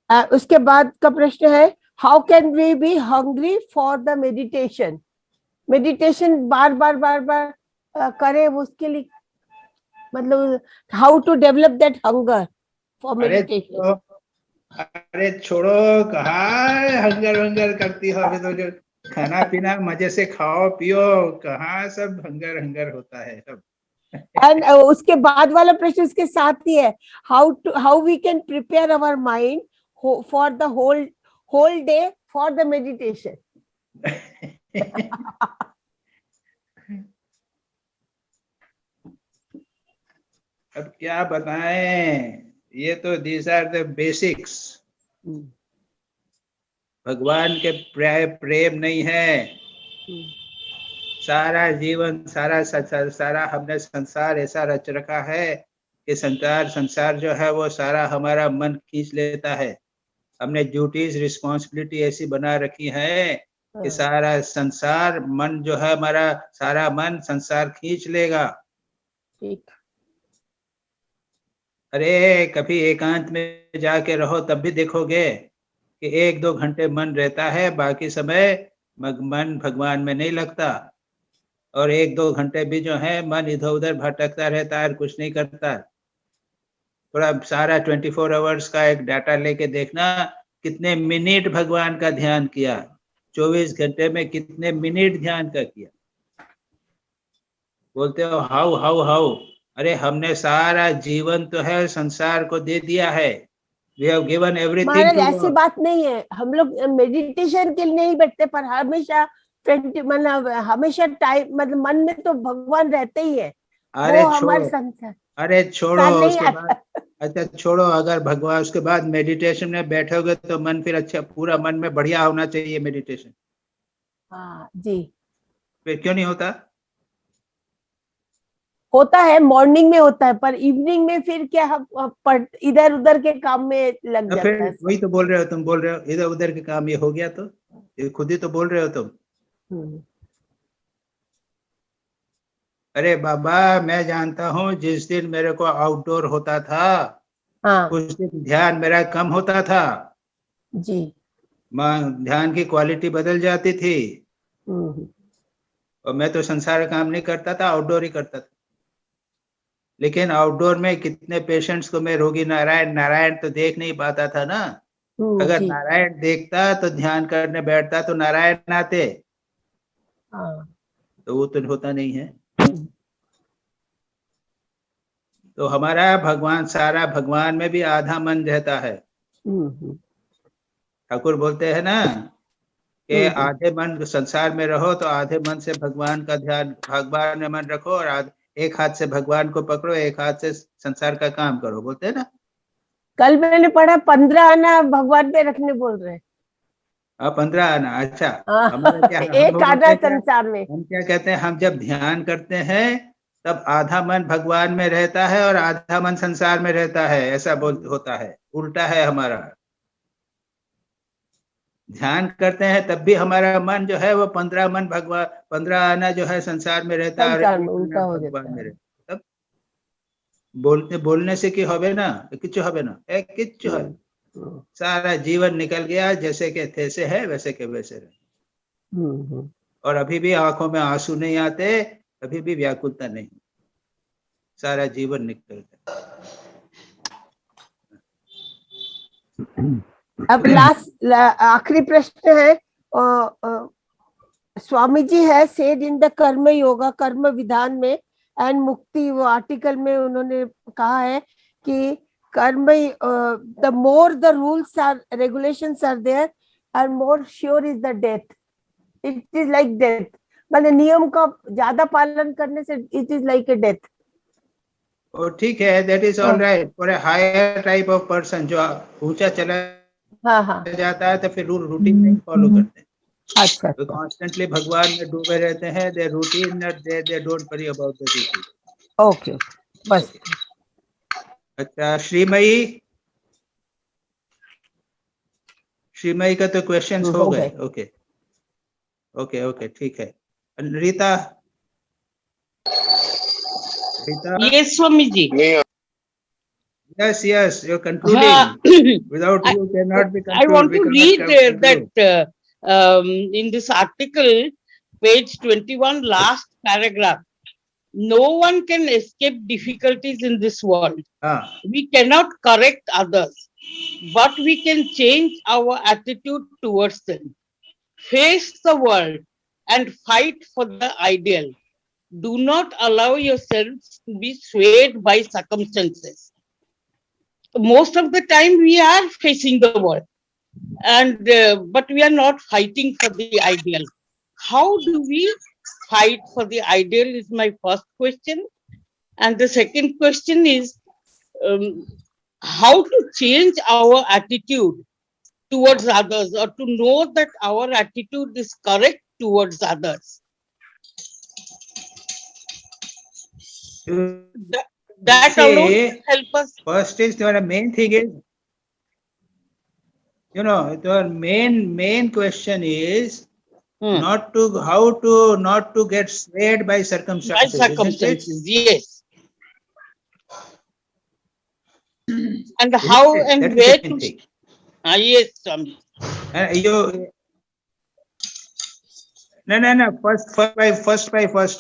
हाँ, उसके बाद का प्रश्न है, how can we be hungry for the meditation? Meditation बार बार करे, उसके लिए मतलब how to develop that hunger for meditation? अरे छोड़ो, कहाँ हंगर करती हो? अभी तो जो खाना पीना मजे से खाओ पियो, कहाँ सब हंगर होता है सब. एंड उसके बाद वाला प्रश्न उसके साथ ही है, how we can prepare our mind for the whole day for the meditation? अब क्या बताएं, ये तो दीज आर द बेसिक्स. भगवान के प्रेम नहीं है. सारा जीवन, सारा हमने संसार ऐसा रच रखा है कि संसार जो है वो सारा हमारा मन खींच लेता है. हमने ड्यूटीज, रिस्पॉन्सिबिलिटी ऐसी बना रखी है कि सारा संसार, मन जो है हमारा, सारा मन संसार खींच लेगा. अरे कभी एकांत में जाके रहो, तब भी देखोगे कि 1-2 घंटे मन रहता है, बाकी समय मन भगवान में नहीं लगता. और 1-2 घंटे भी जो है मन इधर उधर भटकता रहता है, कुछ नहीं करता. थोड़ा सारा 24 आवर्स का एक डाटा लेके देखना, कितने मिनट भगवान का ध्यान किया, 24 घंटे में कितने मिनट ध्यान का किया. बोलते हो हाउ. अरे हमने सारा जीवन तो है संसार को दे दिया है. We have given everything to ऐसी God. बात नहीं है, हम लोग मेडिटेशन के लिए नहीं बैठते, पर हमेशा हमेशा टाइम, मतलब मन में तो भगवान रहते ही है. अरे वो हमारे संसार. अरे छोड़ो, उसके बाद अच्छा छोड़ो, अगर भगवान उसके बाद मेडिटेशन में बैठोगे तो मन फिर अच्छा, पूरा मन में बढ़िया होना चाहिए मेडिटेशन. हाँ जी. फिर क्यों नहीं होता? होता है, मॉर्निंग में होता है, पर इवनिंग में फिर क्या हम इधर उधर के काम में लग जाता है. वही तो बोल रहे हो, तुम बोल रहे हो इधर उधर के काम, ये हो गया तो ये खुद ही तो बोल रहे हो तुम. अरे बाबा, मैं जानता हूँ जिस दिन मेरे को आउटडोर होता था, उस दिन ध्यान मेरा कम होता था जी. ध्यान की क्वालिटी बदल जाती थी. और मैं तो संसार काम नहीं करता था, आउटडोर ही करता था. लेकिन आउटडोर में कितने पेशेंट्स को मैं रोगी नारायण तो देख नहीं पाता था ना. अगर नारायण देखता तो ध्यान करने बैठता तो नारायण आते. तो वो तो होता नहीं है. तो हमारा भगवान, सारा भगवान में भी आधा मन रहता है. ठाकुर बोलते हैं ना कि आधे मन संसार में रहो तो आधे मन से भगवान का ध्यान, भगवान में मन रखो, और एक हाथ से भगवान को पकड़ो, एक हाथ से संसार का काम करो, बोलते हैं ना. कल मैंने पढ़ा 15 आना भगवान पे रखने बोल रहे हैं. 15 आना. अच्छा, एक आना संसार में. हम क्या कहते हैं, हम जब ध्यान करते हैं तब आधा मन भगवान में रहता है और आधा मन संसार में रहता है, ऐसा होता है. उल्टा है हमारा. ध्यान करते हैं तब भी हमारा मन जो है वो 15 मन भगवान, 15 आना जो है संसार में रहता है, उल्टा हो जाता है. तब बोलने से की होवे ना, किच्छु होवे ना, किच्छु है. सारा जीवन निकल गया, जैसे के तैसे है वैसे के वैसे रहे. और अभी भी आंखों में आंसू नहीं आते, अभी भी व्याकुलता नहीं. सारा जीवन निकल गया. अब आखिरी प्रश्न है. स्वामी जी है सेड इन द कर्म योगा, कर्म विधान में एंड मुक्ति, वो आर्टिकल में उन्होंने कहा है कि कर्म, the more the rules are, regulations are there, and more sure is the death. It is like death. मतलब नियम का ज्यादा पालन करने से it is like a death. और ठीक है, that is all right for a higher type of person जो ऊंचा चला जाता है तो फिर रूटीन नहीं फॉलो करते। अच्छा, तो कॉन्स्टेंटली भगवान में डूबे रहते हैं, they routine they don't worry about the routine. Okay, बस। अच्छा, श्रीमयी का तो क्वेश्चंस हो गए। ओके ओके ओके, ठीक है। Rita? Yes, Swamiji. Yes, yes, you're concluding. Without you cannot be concluded. I want to read that in this article, page 21, last paragraph. No one can escape difficulties in this world. We cannot correct others, but we can change our attitude towards them. Face the world and fight for the ideal. Do not allow yourselves to be swayed by circumstances. Most of the time we are facing the world, and but we are not fighting for the ideal. How do we fight for the ideal is my first question. And the second question is how to change our attitude towards others, or to know that our attitude is correct towards others. That alone help us. First is the main thing is, the main question is not to get swayed by circumstances. By circumstances, yes. And how and where to. Yes, No. First.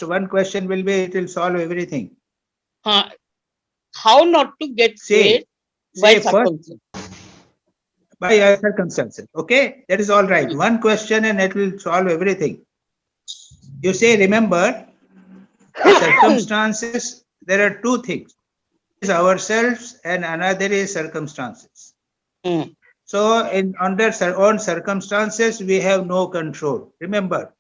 One question will be, it will solve everything. How not to get swayed by circumstances. By circumstances. Okay, that is all right. One question and it will solve everything. You say, remember, circumstances, there are two things. Is ourselves and another is circumstances. So under own circumstances, we have no control. Remember,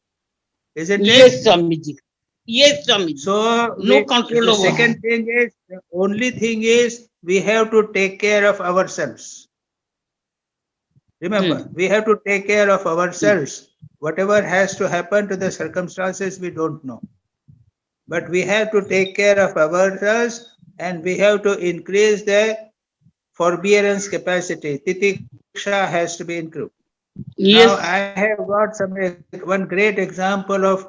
isn't it? Yes, Swamiji. Yes, Swamiji. So no control the over. Second thing is, the only thing is, we have to take care of ourselves. Remember, we have to take care of ourselves. Whatever has to happen to the circumstances, we don't know. But we have to take care of ourselves, and we have to increase the forbearance capacity. Titiksha has to be improved. Yes. Now, I have got one great example of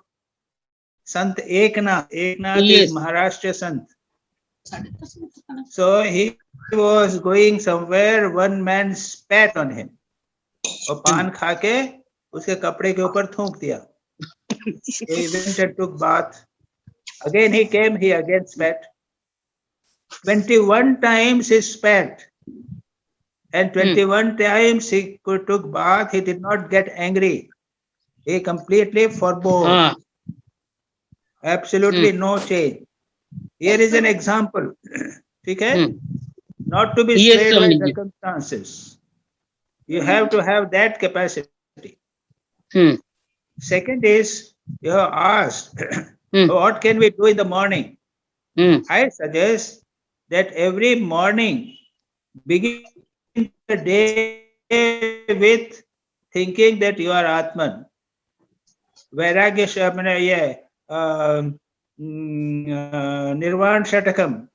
Sant Eknath. Eknath is Maharashtra Sant. So he was going somewhere, one man spat on him. और पान खा के उसके कपड़े के ऊपर थूक दिया. So he went and took bath. Again he came, he again spat. 21 times he spat. And 21 times he took bath, he did not get angry. He completely forbore. Absolutely no change. Here is an example. Okay? Not to be swayed by circumstances. You have to have that capacity. Second is, you have asked, what can we do in the morning? I suggest that every morning, begin the day with thinking that you are Atman. Vairagya, Nirvan Shatakam,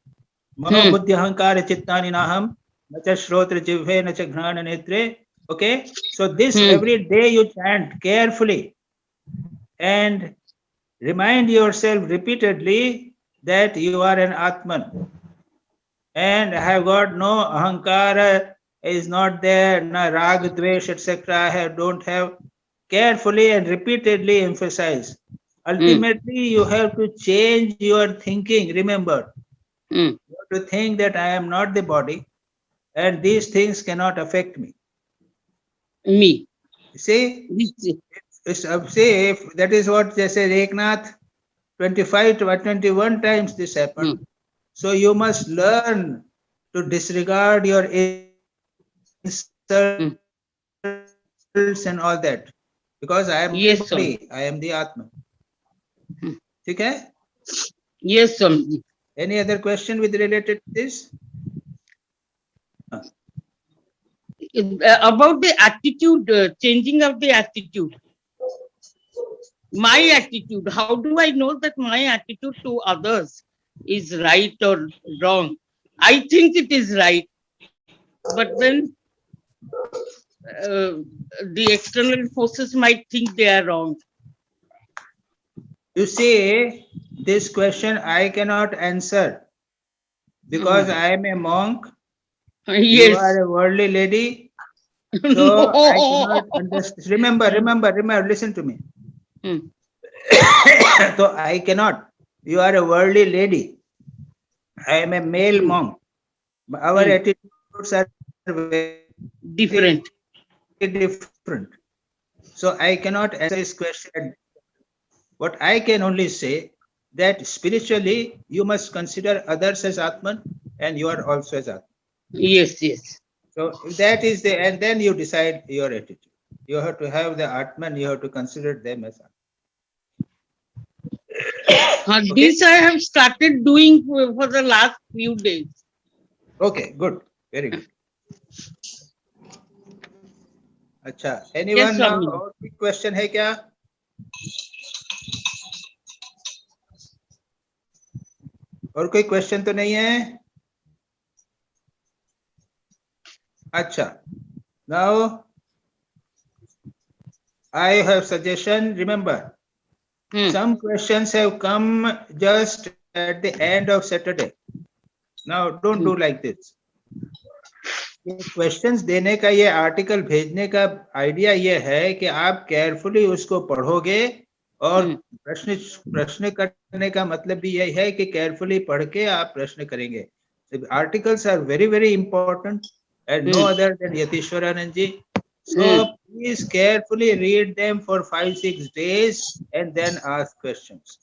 Mano Buddhi Hankara Chittani Naham, Nacha Shrotra Jivhe, Nacha Ghana Netre. Okay, so this every day you chant carefully and remind yourself repeatedly that you are an Atman. And I have got no Ahankara, is not there, no Rag, Dvesh, etc. I don't have. Carefully and repeatedly emphasize. Ultimately, you have to change your thinking. Remember, you have to think that I am not the body and these things cannot affect me. See, if that is what they say, Eknath, 25 to 21 times this happened. So you must learn to disregard your insults and all that. Because I am the body, I am the Atman. Okay? Yes, Swamiji. Any other question with related to this? About the attitude, changing of the attitude. My attitude, how do I know that my attitude to others is right or wrong? I think it is right, but then the external forces might think they are wrong. You see, this question I cannot answer because I am a monk. Yes. You are a worldly lady. So I cannot understand. Remember, listen to me. So I cannot. You are a worldly lady. I am a male monk. Our attitudes are very different. So I cannot answer this question. What I can only say that spiritually you must consider others as Atman and you are also as Atman. Yes, yes. So that is and then you decide your attitude. You have to have the Atman, you have to consider them as Atman. This I have started doing for the last few days. Okay, good. Very good. अच्छा, anyone और कोई question है क्या? और कोई question तो नहीं है? अच्छा, now I have suggestion. Remember, some questions have come just at the end of Saturday. Now don't do like this. Questions देने का ये आर्टिकल भेजने का आइडिया ये है कि आप केयरफुली उसको पढ़ोगे और प्रश्न करने का मतलब भी यही है कि केयरफुली पढ़ के आप प्रश्न करेंगे. Articles are very very important and no other than Yatishwaranand ji. So please carefully read them for 5-6 days and then ask questions.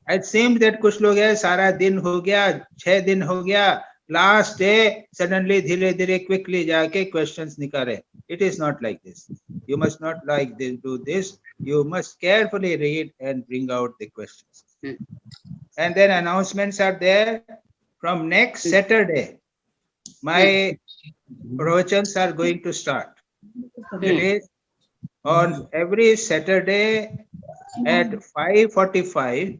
It seems that कुछ लोग है सारा दिन हो गया, 6 दिन हो गया, last day suddenly धीरे धीरे quickly जाके questions निकाले. It is not like this. You must not like this, do this. You must carefully read and bring out the questions. And then announcements are there. From next Saturday, my pravachans are going to start. It is on every Saturday at 5:45.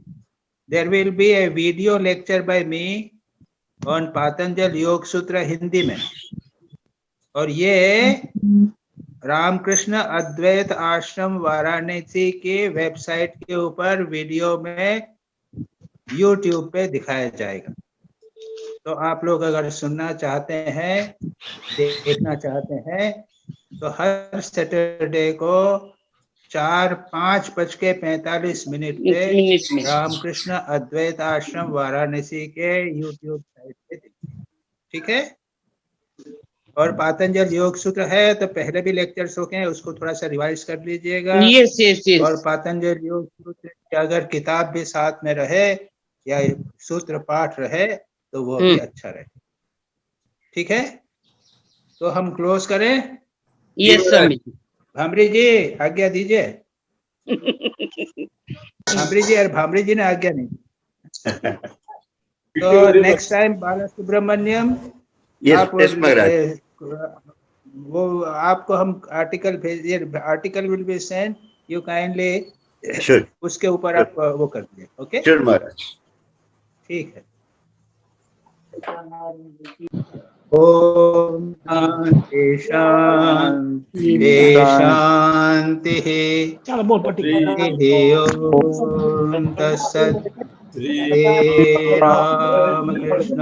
There will be a video lecture by me on Patanjal Yoga Sutra Hindi में. और ये रामकृष्ण अद्वैत आश्रम वाराणसी के website के ऊपर video में YouTube पे दिखाया जाएगा. तो आप लोग अगर सुनना चाहते हैं, देखना चाहते हैं, तो हर सैटरडे को 5:45 पे रामकृष्ण अद्वैत आश्रम वाराणसी के YouTube साइट पे देखिए. ठीक है. और पातंजल योग सूत्र है तो पहले भी लेक्चर्स हो गए, उसको थोड़ा सा रिवाइज कर लीजिएगा. yes. और पातंजल योग सूत्र की अगर किताब भी साथ में रहे या सूत्र पाठ रहे तो वो भी अच्छा रहे. ठीक है. तो हम क्लोज करें. यस स्वामी. भामरी जी आज्ञा दीजिए. भामरी जी और भामरी जी ने आज्ञा नहीं. तो नेक्स्ट टाइम बाला सुब्रमण्यम वो आपको हम आर्टिकल भेजिए. Article will be send. You kindly उसके ऊपर आप वो कर दीजिए. ओके. श्योर महाराज. ठीक है. ओम शांति शांति. चलो बोल पट्टी. ओम तत्सत्. राम कृष्ण